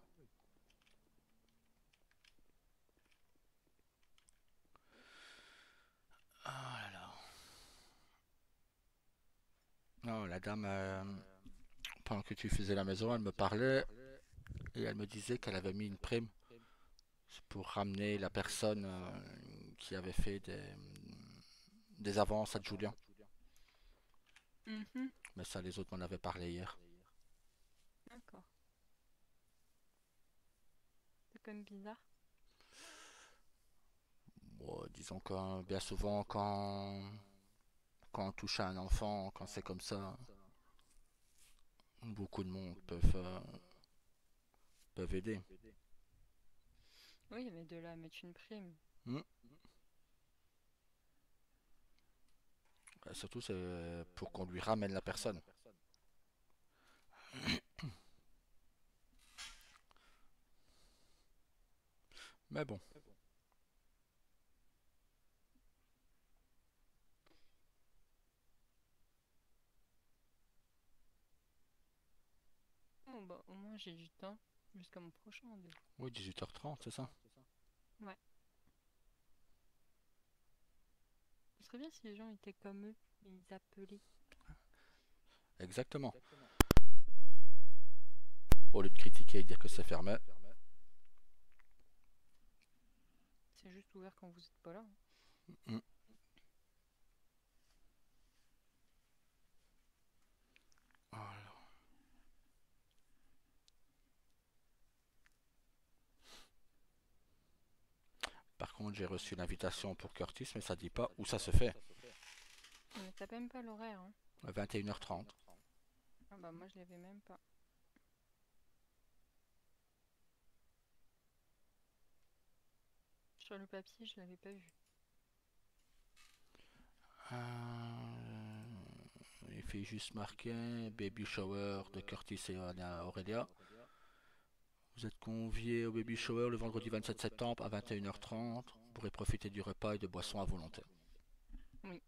Ah là là. Non, la dame, pendant que tu faisais la maison, elle me parlait et elle me disait qu'elle avait mis une prime pour ramener la personne qui avait fait des avances à Julien. Mhm, Mais ça, les autres m'en avaient parlé hier. d'accord. C'est quand même bizarre. Bon, disons que bien souvent, quand on touche à un enfant, quand c'est comme ça, beaucoup de monde peuvent aider. Oui, mais de là à mettre une prime. Hmm. Surtout, c'est pour qu'on lui ramène la personne. Mais bon, Bon, bah, au moins j'ai du temps jusqu'à mon prochain rendez-vous. oui, 18h30, c'est ça? Ouais. Ce serait bien si les gens étaient comme eux et ils appelaient. Exactement. Au lieu de critiquer et dire que c'est fermé. C'est juste ouvert quand vous êtes pas là, hein. Hmm. Voilà. Par contre, j'ai reçu l'invitation pour Curtis, mais ça dit pas où ça se fait. Mais t'as même pas l'horaire, hein. À 21h30. Ah bah moi je l'avais même pas. Sur le papier, je l'avais pas vu. Il fait juste marquer baby shower de Curtis et Aurélia. Vous êtes conviés au baby shower le vendredi 27 septembre à 21h30. Vous pourrez profiter du repas et de boissons à volonté. Oui.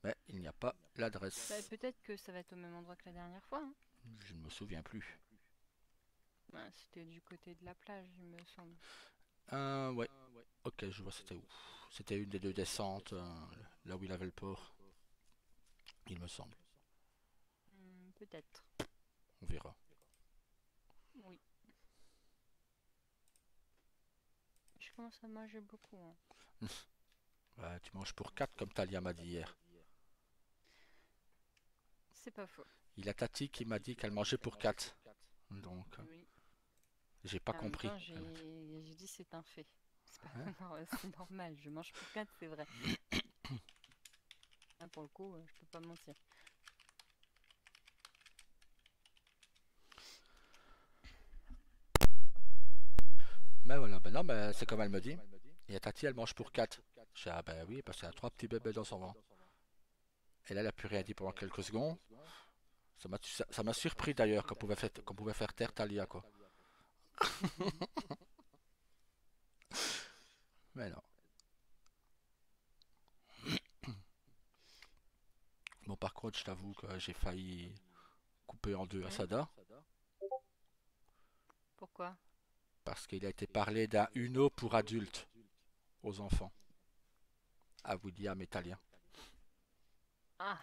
Mais il n'y a pas Bah, l'adresse. peut-être que ça va être au même endroit que la dernière fois, hein. Je ne me souviens plus. Bah, c'était du côté de la plage, il me semble. Ouais. Ok, je vois c'était où. C'était une des deux descentes, là où il avait le port. Il me semble. Peut-être. On verra. Oui. Je commence à manger beaucoup, hein. Ouais, tu manges pour 4 comme Talia m'a dit hier. C'est pas faux. Il y a Tati qui m'a dit qu'elle mangeait pour 4. Donc, Oui. j'ai pas En même compris. temps, j'ai dit c'est un fait. C'est pas Hein? c'est normal, je mange pour 4, c'est vrai. Là, pour le coup, je peux pas mentir. Mais voilà, ben non, mais c'est comme elle me dit. Il y a Tati, elle mange pour 4. Je dis, ah ben oui, parce qu'il y a 3 petits bébés dans son ventre. Et là, elle a plus rien dit pendant quelques secondes. Ça m'a surpris d'ailleurs qu'on pouvait faire taire Talia, quoi. Mais non. Bon, par contre, je t'avoue que j'ai failli couper en deux Oui. Asada Pourquoi? parce qu'il a été parlé d'un Uno pour adultes aux enfants, à William et Talia. Ah,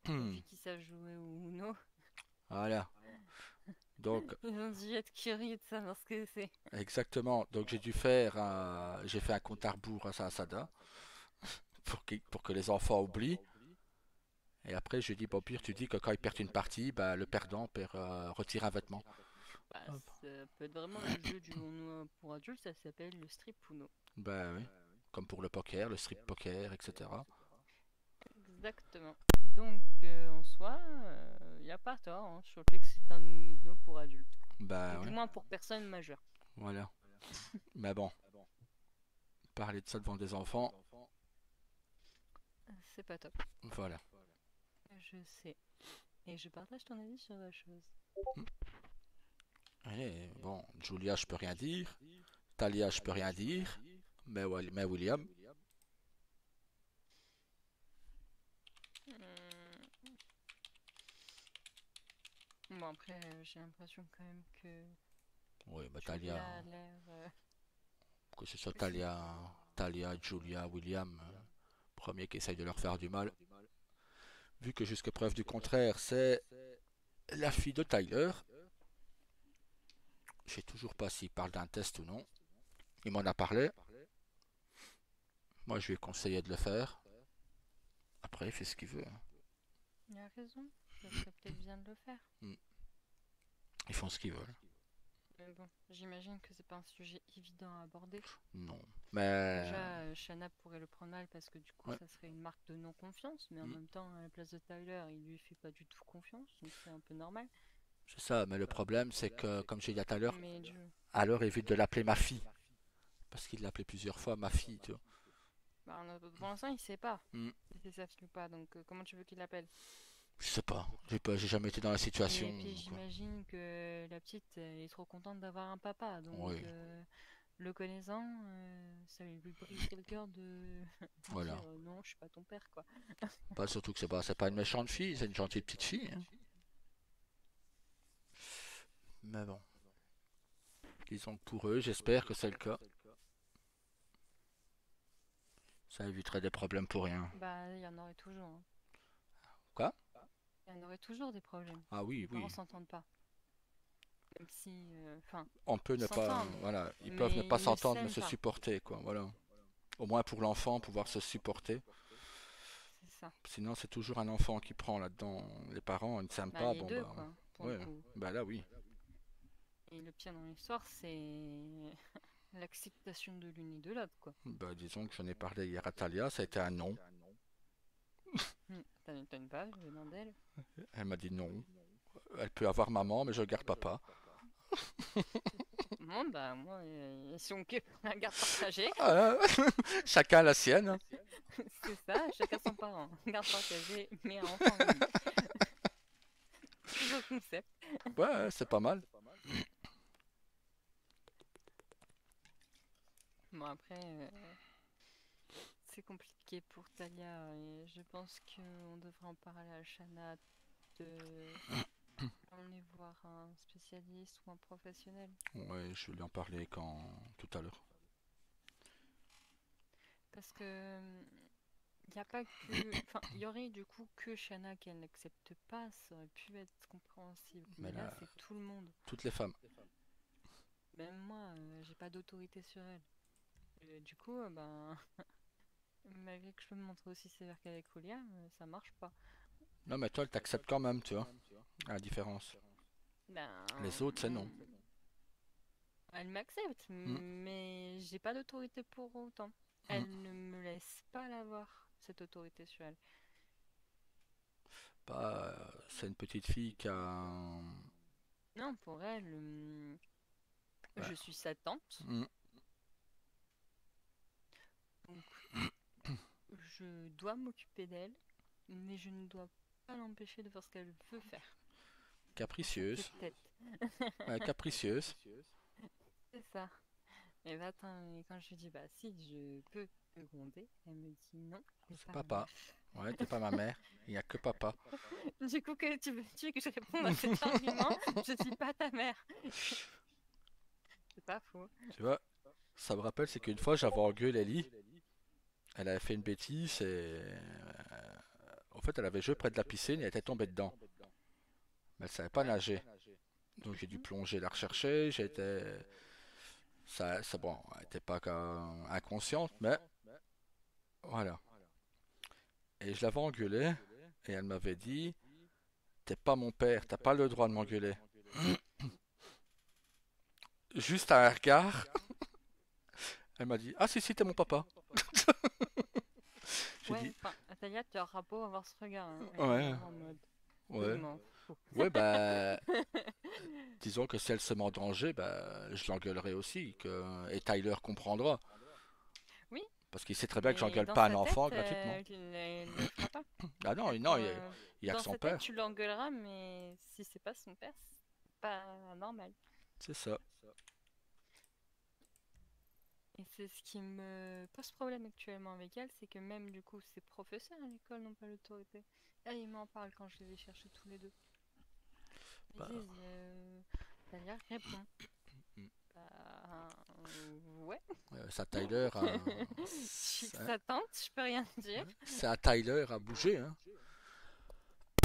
depuis qu'ils savent jouer au Uno, Voilà. Donc, ils ont dû être curieux de savoir ce que c'est. exactement. Donc, j'ai fait un compte à rebours à Asada pour que les enfants oublient. Et après, je dis, bon, pire, tu dis que quand ils perdent une partie, bah, le perdant retire un vêtement. Bah, Hop. ça peut être vraiment le jeu du Uno pour adultes, ça s'appelle le strip Uno. Bah oui. Comme pour le poker, le strip poker, etc. Exactement. Donc, en soi, il n'y a pas tort hein, sur le fait que c'est un Uno pour adultes. Bah Ou du oui, moins pour personnes majeures. voilà. Mais bon, parler de ça devant des enfants, C'est pas top. voilà. Je sais. Et je partage ton avis sur la chose. Et bon, Julia, je peux rien dire. Talia, je peux rien dire. Mais William, Hmm. Bon, après, j'ai l'impression quand même que oui, bah Julia Talia, a l'air. que ce soit Aussi. Talia, Julia, William, premier qui essaye de leur faire du mal. Vu que jusque preuve du contraire, c'est la fille de Tyler. Je sais toujours pas s'il parle d'un test ou non. Il m'en a parlé. Moi, je lui ai conseillé de le faire. Après, il fait ce qu'il veut, hein. Il a raison. Ça serait peut-être bien de le faire. Mm. Ils font ce qu'ils veulent. Mais bon, j'imagine que c'est pas un sujet évident à aborder. Non. Mais Déjà, Shanna pourrait le prendre mal parce que du coup, ouais. ça serait une marque de non-confiance. Mais en Mm. même temps, à la place de Tyler, il lui fait pas du tout confiance. Donc c'est un peu normal. C'est ça. Mais le problème, c'est que, comme j'ai dit tout à l'heure, Mais alors évite de l'appeler ma fille. Parce qu'il l'appelait plusieurs fois ma fille, tu vois. bah, pour l'instant, il sait pas Mm. si c'est sa fille ou pas. Donc comment tu veux qu'il l'appelle? Je sais pas. J'ai jamais été dans la situation, Et puis quoi. j'imagine que la petite elle est trop contente d'avoir un papa. Donc Oui. le connaissant, ça lui briserait le cœur de Voilà. dire non, je suis pas ton père, quoi. Pas surtout que c'est pas une méchante fille, c'est une gentille petite fille, hein. Mais bon. Disons que pour eux, j'espère que c'est le cas. Ça éviterait des problèmes pour rien. Bah, il y en aurait toujours, hein. Quoi? Il y en aurait toujours des problèmes. Ah oui, Les parents oui. s'entendent pas. Même si, enfin, On peut ils ne pas, s'entendent, voilà, ils peuvent ne mais pas ils ne s'entendre mais s'aiment se pas. supporter, quoi. Voilà. Au moins pour l'enfant, pouvoir se supporter. C'est ça. Sinon, c'est toujours un enfant qui prend là-dedans. Les parents, ils ne s'aiment Bah, pas, les bon deux, bah, quoi, pour le ouais, coup. bah là oui. Et le pire dans l'histoire, c'est l'acceptation de l'une et de l'autre, quoi. Bah disons que j'en ai parlé hier à Talia, ça a été un non. Ça n'étonne pas venant d'elle. Elle m'a dit non. Elle peut avoir maman, mais je garde papa. Bon, bah, moi, si on kiffe la garde partagée, Ah, chacun la sienne, hein. c'est ça, chacun son parent. Garde partagée, mais un enfant unique. Toujours le concept. Ouais, c'est pas mal. Bon, après, c'est compliqué pour Talia et je pense qu'on devrait en parler à Shanna de l'emmener voir un spécialiste ou un professionnel. Ouais, je vais lui en parler quand tout à l'heure. Parce que il n'y a pas que. Enfin, il y aurait du coup que Shanna qu'elle n'accepte pas, ça aurait pu être compréhensible. Mais Mais là, là, c'est tout le monde. toutes les femmes. Même moi, j'ai pas d'autorité sur elle. Et du coup, ben, malgré que je peux me montrer aussi sévère qu'avec William, ça marche pas. Non, mais toi, elle t'accepte quand même, tu vois. À la différence. Ben, Les autres, c'est non. elle m'accepte, Hmm. mais j'ai pas d'autorité pour autant. Hmm. Elle ne me laisse pas l'avoir, cette autorité sur elle. Bah, c'est une petite fille qui a Non, pour elle, bah, je suis sa tante, hmm. donc je dois m'occuper d'elle, mais je ne dois pas l'empêcher de faire ce qu'elle veut faire. Dans sa Capricieuse. petite tête. Ouais, capricieuse. C'est ça. Et bah attends, et quand je lui dis bah si, je peux me gronder. Elle me dit non, t'es C'est pas ma papa. mère. Ouais, t'es pas ma mère. Il n'y a que papa. Du coup, que tu veux que je réponde à cet argument? Je suis pas ta mère. C'est pas faux. Tu vois, ça me rappelle, c'est qu'une fois, j'avais engueulé Ellie. Elle avait fait une bêtise et... en fait, elle avait joué près de la piscine et elle était tombée dedans. Mais elle savait pas nager. Donc j'ai dû Mhm. plonger, la rechercher. J'étais... Ça, c'est bon, elle était pas inconsciente, mais voilà. Et je l'avais engueulée et elle m'avait dit, t'es pas mon père, t'as pas le droit de m'engueuler. Juste à un regard, elle m'a dit, ah si si, t'es mon papa. J'ai Ouais, dit, enfin, Atalia, tu auras beau avoir ce regard, hein. Elle est ouais, vraiment en mode, je ouais, m'en fous. ouais, bah, disons que si elle se met en danger, bah, je l'engueulerai aussi, et Tyler comprendra. Oui, Parce qu'il sait très bien que mais j'engueule dans pas un sa tête, enfant gratuitement. il le fera pas. Ah non, Elle non, pourra... il y a que Dans son sa tête, père. tu l'engueuleras, mais si c'est pas son père, c'est pas normal. C'est ça. Et c'est ce qui me pose problème actuellement avec elle, c'est que même du coup, ses professeurs à l'école n'ont pas l'autorité. Là, ils m'en parlent quand je les ai cherchés tous les deux. Ils Bah, disent, Talia, réponds. mm. Bah, ouais. Ça Tyler a... Je suis que sa tante, je peux rien dire. C'est à Tyler à bouger, hein.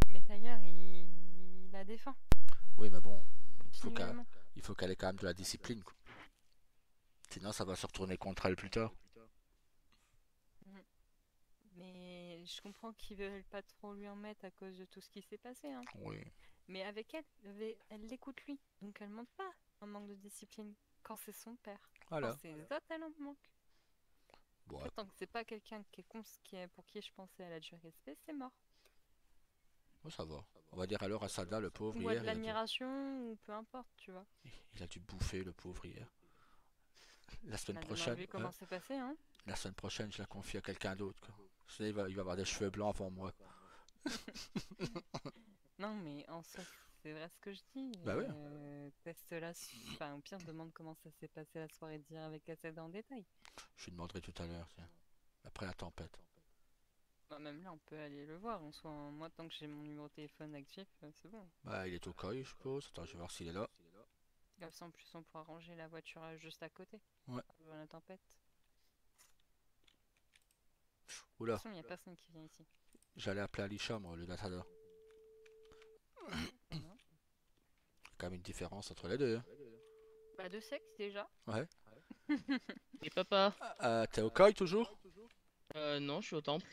Mais Talia, il la défend Oui, mais bon, il faut qu'elle continuellement. il faut qu'elle ait quand même de la discipline, quoi. Sinon, ça va se retourner contre elle plus tard. Mhm. Mais je comprends qu'ils veulent pas trop lui en mettre à cause de tout ce qui s'est passé, hein. Oui, Mais avec elle, elle l'écoute lui. Donc elle montre pas un manque de discipline quand c'est son père. Quand voilà. c'est les autres, elle en manque. En Bon, fait, tant que c'est pas quelqu'un qui est pour qui je pensais elle a du respect, c'est mort. bon, ça va. On va dire alors à Sada, le pauvre, Ou à de hier, l'admiration, ou peu importe, tu vois. il a dû bouffer, le pauvre, hier. La On semaine a demain prochaine, vu comment c'est passé, hein. la semaine prochaine, je la confie à quelqu'un d'autre, quoi. Sinon, il va avoir des cheveux blancs avant moi. Non, mais en soi, c'est vrai ce que je dis. Bah ouais, Teste-la, enfin, au pire, demande comment ça s'est passé la soirée d'hier avec Aced en détail. je lui demanderai tout à l'heure, tiens. Après la tempête. Bah, même là, on peut aller le voir. En soi, moi, tant que j'ai mon numéro de téléphone actif, c'est bon. Bah, il est au COI, je suppose. Attends, je vais voir s'il est là. Comme ça, en plus, on pourra ranger la voiture juste à côté. Ouais. Avant la tempête. De toute Oula, façon, il n'y a personne qui vient ici. j'allais appeler Alisha, moi, le Natada. Il y Non. a quand même une différence entre les deux, hein. Bah, de sexe, déjà. Ouais. Et papa? T'es au COI toujours? Non, je suis au temple.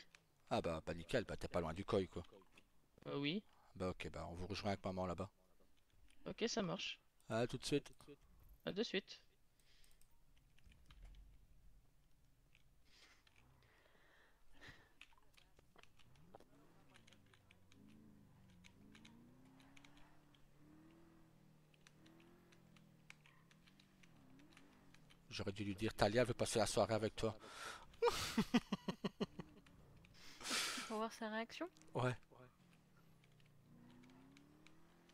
Ah bah nickel, bah t'es pas loin du COI, quoi. Oui. Bah ok, bah on vous rejoint avec maman là-bas. Ok, ça marche. Ah, tout de suite. À de suite. J'aurais dû lui dire, Talia veut passer la soirée avec toi. Pour voir sa réaction, Ouais,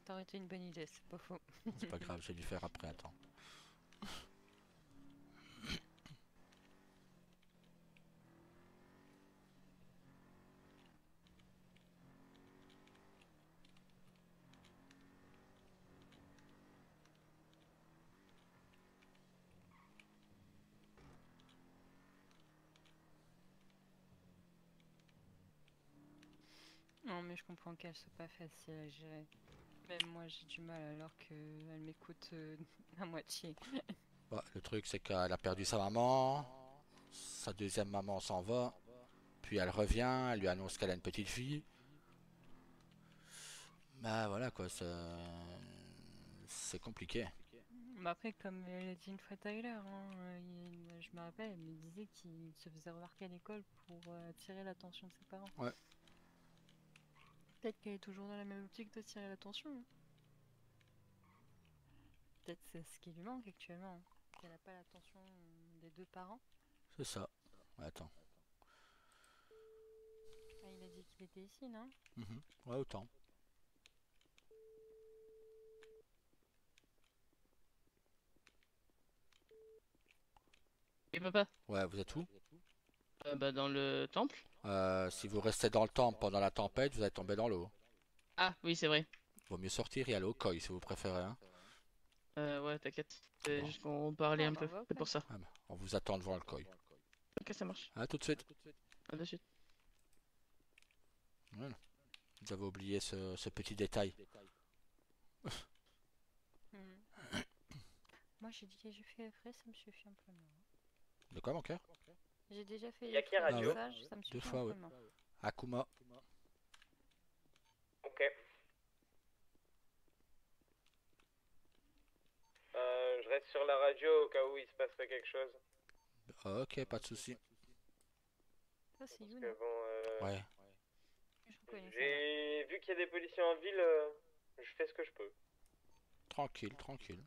ça aurait été une bonne idée, c'est pas faux. c'est pas grave, je vais lui faire après, attends. Non, mais je comprends qu'elle soit pas facile à gérer. Même moi, j'ai du mal alors qu'elle m'écoute à moitié. Bah, le truc c'est qu'elle a perdu sa maman, sa deuxième maman s'en va, puis elle revient, elle lui annonce qu'elle a une petite fille. Bah voilà quoi, c'est compliqué. Mais après, comme elle a dit une fois Tyler, hein, je me rappelle, elle me disait qu'il se faisait remarquer à l'école pour attirer l'attention de ses parents. Ouais. Peut-être qu'elle est toujours dans la même optique d'attirer l'attention, hein. Peut-être c'est ce qui lui manque actuellement, hein. Qu'elle n'a pas l'attention des deux parents. C'est ça. Ouais, attends. Ah, il a dit qu'il était ici, non? Mhm. Ouais, autant. Et papa? Ouais, vous êtes où? Bah, dans le temple. Si vous restez dans le temple pendant la tempête, vous allez tomber dans l'eau. Ah, oui, c'est vrai. Vaut mieux sortir et aller au koi si vous préférez. Hein. Ouais, t'inquiète. C'est Bon. juste qu'on parlait Ah, un bah, peu. on va au C'est pour koi. ça. Ah, bah, on vous attend devant le koi. Ok, ça marche. À tout de suite. À de suite. Voilà. Vous avez oublié ce petit détail. Mhm. Moi, j'ai déjà fait les frais, ça me suffit amplement. De quoi, mon cœur? J'ai déjà fait Y a les qui frais radio? de massage, ça me Deux suffit fois, ouais. amplement. Akuma. Ok. Je reste sur la radio au cas où il se passerait quelque chose. Ok, pas de souci. Ça, c'est Parce You, que non? bon, Ouais. Je reconnais ça. j'ai vu qu'il y a des policiers en ville, je fais ce que je peux. Tranquille, tranquille.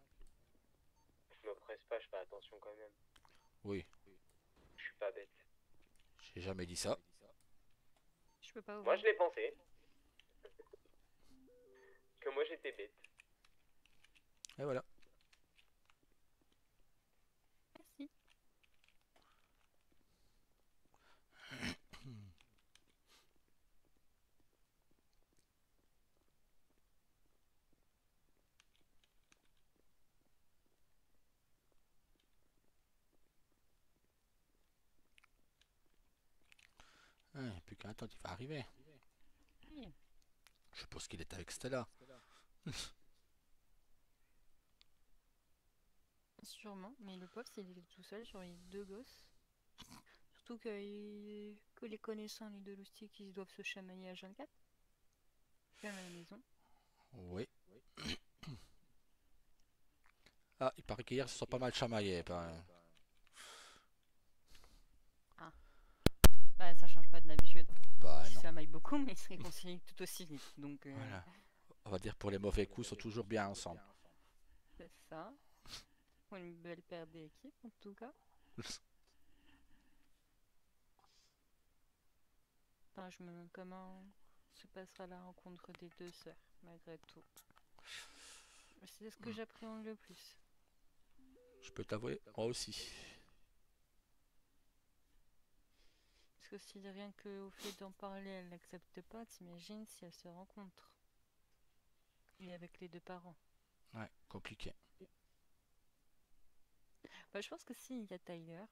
Je me presse pas, je fais attention quand même. Oui, Je suis pas bête. j'ai jamais dit ça. Je peux pas Moi ouvrir. je l'ai pensé. Que moi j'étais bête. Et voilà. Merci. Plus qu'un temps, il va arriver. Oui. Je suppose qu'il est avec Stella. Sûrement, mais le pauvre, s'il est tout seul sur les deux gosses. Surtout que les connaissants, les deux loustiques, ils doivent se chamailler à 24. Même à la maison. Oui. Ah, il paraît qu'hier, ils se sont pas mal chamaillés. Ben, Bah, ça change pas de d'habitude. bah Ils non. se chamaillent beaucoup, mais ils se réconcilient tout aussi vite. Donc, Voilà. On va dire pour les mauvais coups, ils sont toujours bien ensemble. c'est ça. Pour une belle paire d'équipes, en tout cas. Enfin, je me demande comment se passera la rencontre des deux sœurs, malgré tout. C'est ce que j'appréhende le plus. Je peux t'avouer, moi aussi. Parce que si rien qu'au fait d'en parler, elle n'accepte pas, t'imagines si elles se rencontrent. Et avec les deux parents. Ouais, compliqué. Bah, je pense que s'il y a Tyler,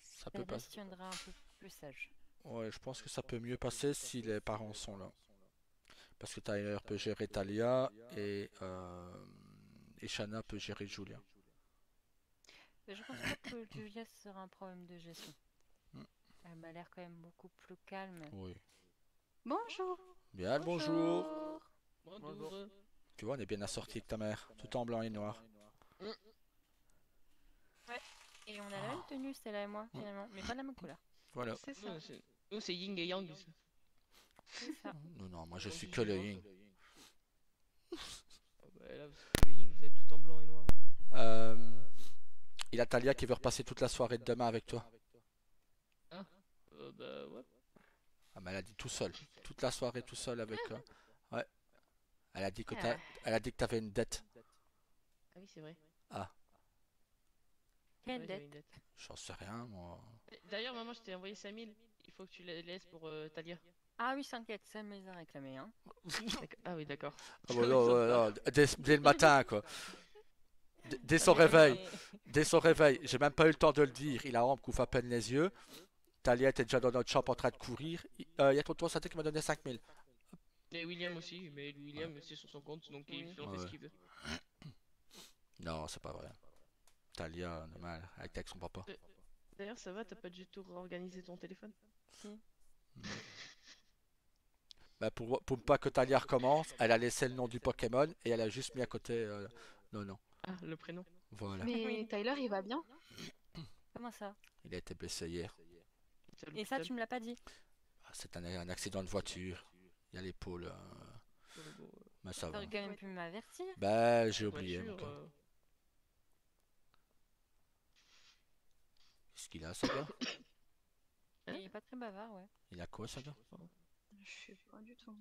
Ça peut Talia pas. se tiendra un peu plus sage. Ouais, je pense que ça peut mieux passer si les parents sont là. Parce que Tyler peut gérer Talia et Shanna peut gérer Julia. Mais je pense pas que Julia sera un problème de gestion. Hmm. Elle m'a l'air quand même beaucoup plus calme. Oui. Bonjour. Bien le bonjour. Bonjour. Tu vois, on est bien assorti avec ta mère, tout en blanc et noir. Et on a la même tenue, Stella et moi, finalement, mais pas la même couleur. Voilà. C'est ça. Nous, c'est Ying et Yang. C'est ça. Non, non, moi je Bon, suis si que je le vois. yin. Ah bah, là, c'est le Ying, vous êtes tout en blanc et noir. Il y a Talia qui veut repasser toute la soirée de demain avec toi. Bah ouais. Ah, mais elle a dit tout seul. Toute la soirée tout seul avec. Ouais. Elle a dit que Ah. elle a dit que t'avais une dette. Ah oui, c'est vrai. Quelle Ouais, j'avais dette. une dette. J'en sais rien, moi. D'ailleurs, maman, je t'ai envoyé 5000. Il faut que tu les laisses pour Talia. Ah oui, t'inquiète, ça me les a réclamés, hein. D'accord. Ah oui, d'accord. Ah bon, non, ouais, non, dès le matin, quoi. Dès son Ah, mais réveil. j'en Dès son réveil. J'ai même pas eu le temps de le dire. Il a honte, couvre à peine les yeux. Talia était déjà dans notre chambre en train de courir. Il y a tonton Saté qui m'a donné 5000. Et William aussi, mais William, c'est sur son compte, donc il Oui. en fait ce Ouais. qu'il veut. Non, c'est pas vrai. Talia, normal, elle était avec son papa. D'ailleurs, ça va, t'as pas du tout réorganisé ton téléphone? Bah, pour pas que Talia recommence, elle a laissé le nom du Pokémon et elle a juste mis à côté. Non, non. Ah, le prénom. Voilà. Mais Oui. Tyler, il va bien? Comment ça? Il a été blessé hier. C'est à Et ça, l'hôpital. tu me l'as pas dit? Ah, c'est un accident de voiture. Il y a l'épaule. Bon, Mais ça va. T'aurais quand même pu m'avertir. Bah, j'ai oublié. voiture, Mon gars. Qu'est-ce qu'il a, ce gars? Il est pas très bavard, ouais. Il a quoi, ce gars? Je sais pas du tout.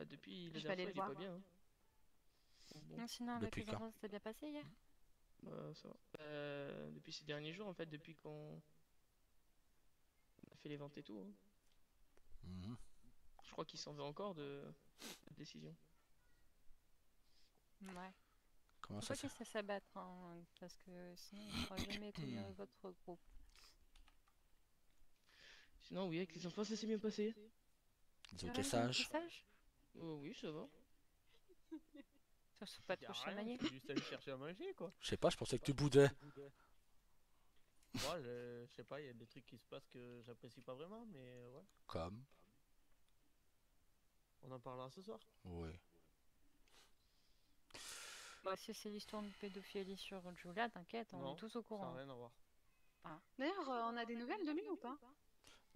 depuis la Je vais aller dernière fois, le il est pas bien. Hein. Bon, Sinon, avec Depuis les quand? enfants, c'était bien passé hier? bah, ça va. Depuis ces derniers jours, en fait, depuis qu'on fait les ventes et tout. Hein. Mhm. Je crois qu'il s'en veut encore de décision. Ouais. Comment Faut ça pas se qu'il se laisse abattre, hein, parce que sinon on pourra jamais tenir votre groupe. Sinon, oui, avec les enfants, ça s'est bien passé. Ils ont Ah, été ils ont été sages. sages. Oh, oui, ça va. Ils se sont pas Y trop a rien, chamaillés. je suis juste allé chercher à manger, quoi. Je sais pas, je pensais que tu boudais. Moi, je sais pas, il y a des trucs qui se passent que j'apprécie pas vraiment, mais ouais, Comme. on en parlera ce soir. Oui. Bah, si c'est l'histoire de pédophilie sur Julia, t'inquiète, on Non, est tous au ça n'a courant. rien à voir. D'ailleurs, on a des nouvelles de lui ou pas?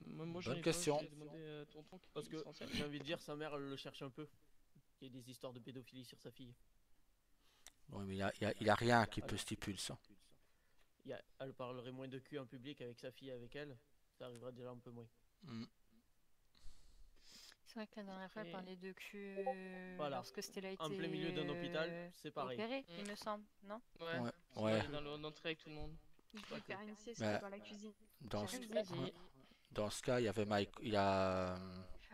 Moi, j'en Bonne ai question. pas, je vais demander à tonton qui Parce que se renseigne. j'ai envie de dire, sa mère, elle le cherche un peu. Il y a des histoires de pédophilie sur sa fille. Oui, mais il y a rien qui peut stipuler ça. Elle parlerait moins de cul en public avec sa fille, avec elle. Ça arrivera déjà un peu moins. Mm. C'est vrai que la dernière fois, elle Et- parlait de cul Voilà. lorsque Stella était En plein milieu d'un hôpital, c'est pareil. opérée, Mm. il me semble, non? Ouais, Ouais. c'est Ouais. dans l'entrée avec tout le monde. Je vais faire une sieste Bah, dans la cuisine. Dans ce, Vas-y. Vas-y. dans ce cas, il y avait Mike. Il y a.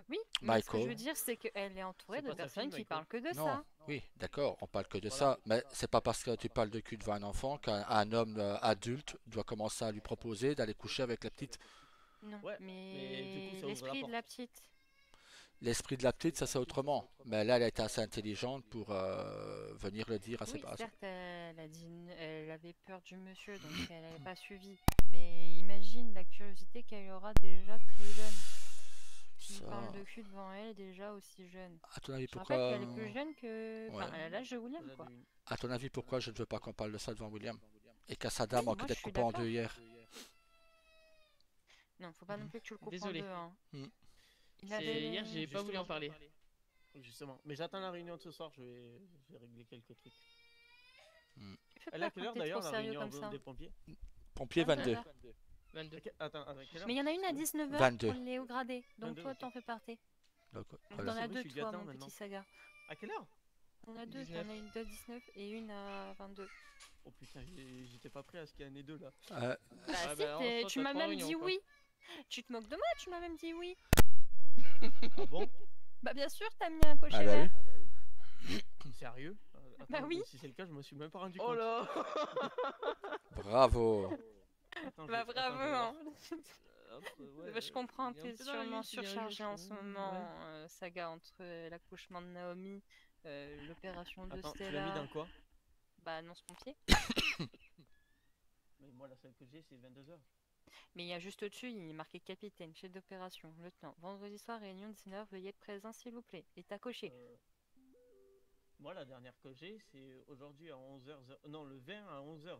Oui, mais ce que je veux Michael. dire, c'est qu'elle est entourée C'est de pas sa personnes fille, qui Michael. parlent que de Non, ça. oui, d'accord, on parle que de Voilà. ça, mais c'est pas parce que tu parles de cul devant un enfant qu'un homme adulte doit commencer à lui proposer d'aller coucher avec la petite. Non, Ouais, mais du coup, mais ça ouvre la l'esprit de porte. la petite. L'esprit de la petite, ça c'est autrement. Mais là, elle a été assez intelligente pour venir le dire à ses Oui, parents. certes, elle avait peur du monsieur, donc elle n'avait pas suivi. Mais imagine la curiosité qu'elle aura déjà très jeune. Qui Ça, parle de cul devant elle déjà aussi jeune. à ton avis, Je rappelle pourquoi, qu'elle est plus jeune que... Enfin, Ouais. elle a l'âge de William, Déjà quoi. d'une. à ton avis, pourquoi je ne veux pas qu'on parle de ça devant William? Et qu'à sa dame Oui, en moi, d'être je suis coupé en d'accord. deux hier. Non, faut pas non plus que tu le coupes Désolé. en deux, hein. Mm. Il avait... Hier, j'ai pas voulu en parler. Justement. Mais j'attends la réunion de ce soir, je vais régler quelques trucs. Tu fais Elle est à peur quelle quand heure t'es d'ailleurs trop la sérieux réunion comme ça. des pompiers? Pompier 22. 22. Attends, à quelle heure? Mais il y en a une à 19h 22. pour les hauts gradés, donc 22, toi ok. t'en fais partie. Donc, Donc voilà. t'en C'est as vrai, deux je suis toi, gâtant mon maintenant. petit saga. À quelle heure? T'en as deux, 19. t'en as une à 19 et une à 22. Oh putain, j'étais pas prêt à ce qu'il y en ait deux là. Euh, Bah Ah si, bah, en soi, tu t'as m'as 3 même réunions, dit quoi. oui. Tu te moques de moi, tu m'as même dit oui. Ah bon? Bah bien sûr, t'as mis un cocher Ah bah vert. Sérieux? Bah Attends, oui. Si c'est le cas, je me suis même pas rendu Oh compte. là bravo. Attends, Bah je bravo, vais voir. hein. Ouais, Bah, je comprends, il est un t'es peu dans la sûrement lune, ces derniers surchargé jours, en je ce trouve. moment, Ouais. saga, entre l'accouchement de Naomi, l'opération de Attends, tu l'as mis Stella. dans quoi? Bah annonce pompier. Mais moi, la seule que j'ai, c'est 22h. Mais il y a juste au-dessus, il est marqué capitaine, chef d'opération, lieutenant. Vendredi soir, réunion de 19h, veuillez être présent s'il vous plaît. Et t'as coché. Moi, la dernière que j'ai, c'est aujourd'hui à 11h. Non, le 20 à 11h.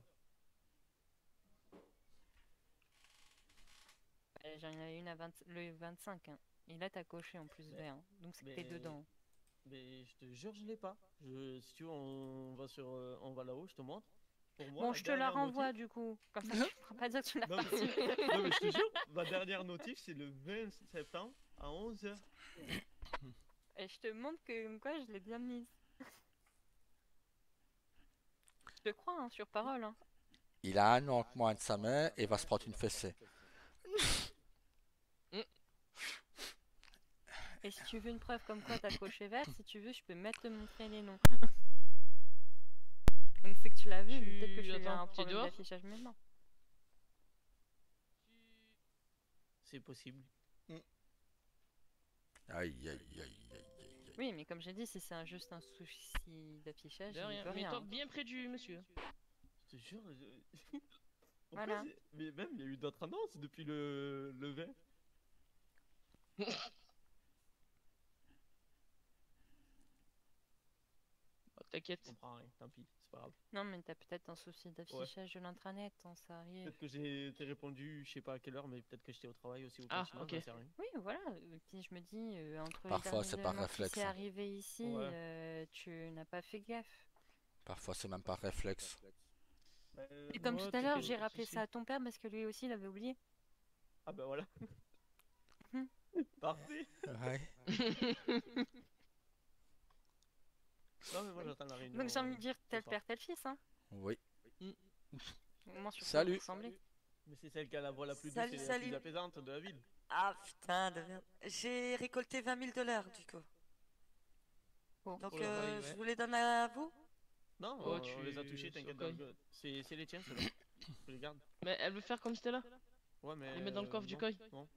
J'en avais une à le 25, hein. Et là, t'as coché en plus Mais- de hein. Donc c'est que t'es mais- dedans. Mais je te jure, je l'ai pas. Si tu veux, on va là-haut, je te montre. Pour moi, Bon, la je te la dernière renvoie notif- du coup. Comme ça, tu pourras pas dire que tu l'as Non, pas mais- reçu. Non, mais je te jure, ma dernière notif, c'est le 20 septembre à 11h. Et je te montre que comme quoi je l'ai bien mise. Je te crois, hein, sur parole. Hein. Il a un an de moins de sa mère et va se prendre une fessée. Et si tu veux une preuve comme quoi t'as coché vert, si tu veux, je peux mettre te montrer les noms. Donc c'est que tu l'as vu, mais peut-être que tu as Attends, un tu es problème dehors d'affichage maintenant. C'est possible. Aïe, aïe, aïe, aïe, aïe. Oui, mais comme j'ai dit, si c'est juste un souci d'affichage, De il rien. peut Mais rien. toi, bien près du monsieur. Je te jure. Pourquoi Voilà. Mais même, il y a eu d'autres annonces depuis le 20. Oh, t'inquiète. Je comprends rien, tant pis, c'est pas grave. Non, mais t'as peut-être un souci d'affichage de l'intranet, hein, ça arrive. Peut-être que t'ai répondu, je sais pas à quelle heure, mais peut-être que j'étais au travail aussi ou Ah, quoi, sinon, ok. j'en sais rien. Oui, voilà. Puis je me dis, entre Parfois, les c'est derniers par événements qui réflexe, s'est hein. arrivé ici, Ouais. tu n'as pas fait gaffe. Parfois, c'est même pas réflexe. Bah, Et comme moi, tout à l'heure, t'inquiète, j'ai pas de rappelé soucis. ça à ton père parce que lui aussi, il avait oublié. Ah bah voilà. Hmm. Parfait. Ouais. Non mais moi j'attends la réunion. Donc j'ai envie de dire ce tel soir. père, tel fils, hein. Oui. Au moins sur Salut. ressemblait. Mais c'est celle qui a la voix la plus douce Salut, et la salut. plus apaisante de la ville. Ah putain de merde. J'ai récolté 20 000 $ du coup. Bon. Donc Oh la vaille, je ouais. vous les donne à vous? Non, Oh, on les a touchés, tu t'inquiète. Sokai. C'est les tiens, ceux-là. Je les garde. Mais elle veut faire comme Stella. Ouais, mais. Les mettre dans le coffre du non, koi.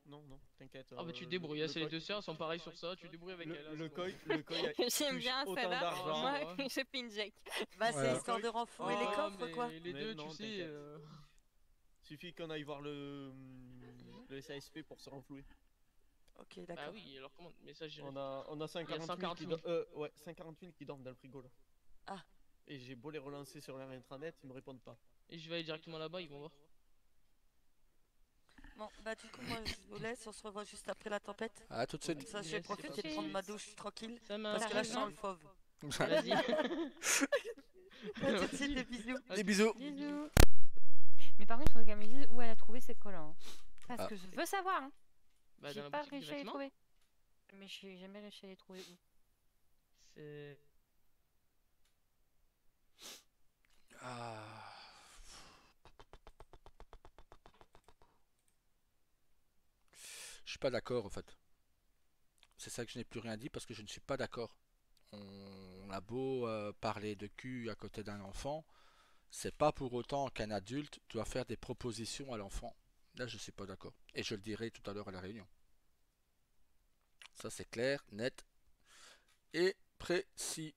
non, t'inquiète. Ah bah tu te débrouilles, hein, c'est les koi- deux sœurs, elles sont pareilles sur ça, tu te débrouilles avec elle. Hein, le c'est koi, bon. le koi J'aime touche bien autant celle-là. d'argent. Moi, Ah, ouais. je pin Jack. Bah Voilà. c'est histoire de renflouer les Oh, coffres quoi. mais les Mais deux, non, tu sais. t'inquiète. Suffit qu'on aille voir le SASP pour se renflouer. Ok Bah d'accord. oui, alors comment? Message On a 140 000 qui 140 ouais, 140 000 qui dorment dans le frigo là. Ah. Et j'ai beau les relancer sur leur intranet, ils me répondent pas. Et je vais aller directement là-bas, ils vont voir. Bon bah du coup moi je vous laisse, on se revoit juste après la tempête. Ah, tout de suite. Ça je vais Yes, c'est profiter de parti. prendre ma douche tranquille. Ça marche. Parce que là je raison. sens le fauve. Vas-y. À tout de suite, des bisous. Des bisous. Bisous. Mais par contre, il faudrait qu'elle me dise où elle a trouvé ses collants. Hein. Parce Ah. que je veux savoir. Hein. Bah, dans J'ai la pas boutique de réussi à les vêtements. trouver. Mais j'ai jamais réussi à les trouver où. C'est. Ah. Je suis pas d'accord en fait. C'est ça que je n'ai plus rien dit parce que je ne suis pas d'accord. On a beau parler de cul à côté d'un enfant, c'est pas pour autant qu'un adulte doit faire des propositions à l'enfant. Là, je suis pas d'accord. Et je le dirai tout à l'heure à la réunion. Ça, c'est clair, net et précis.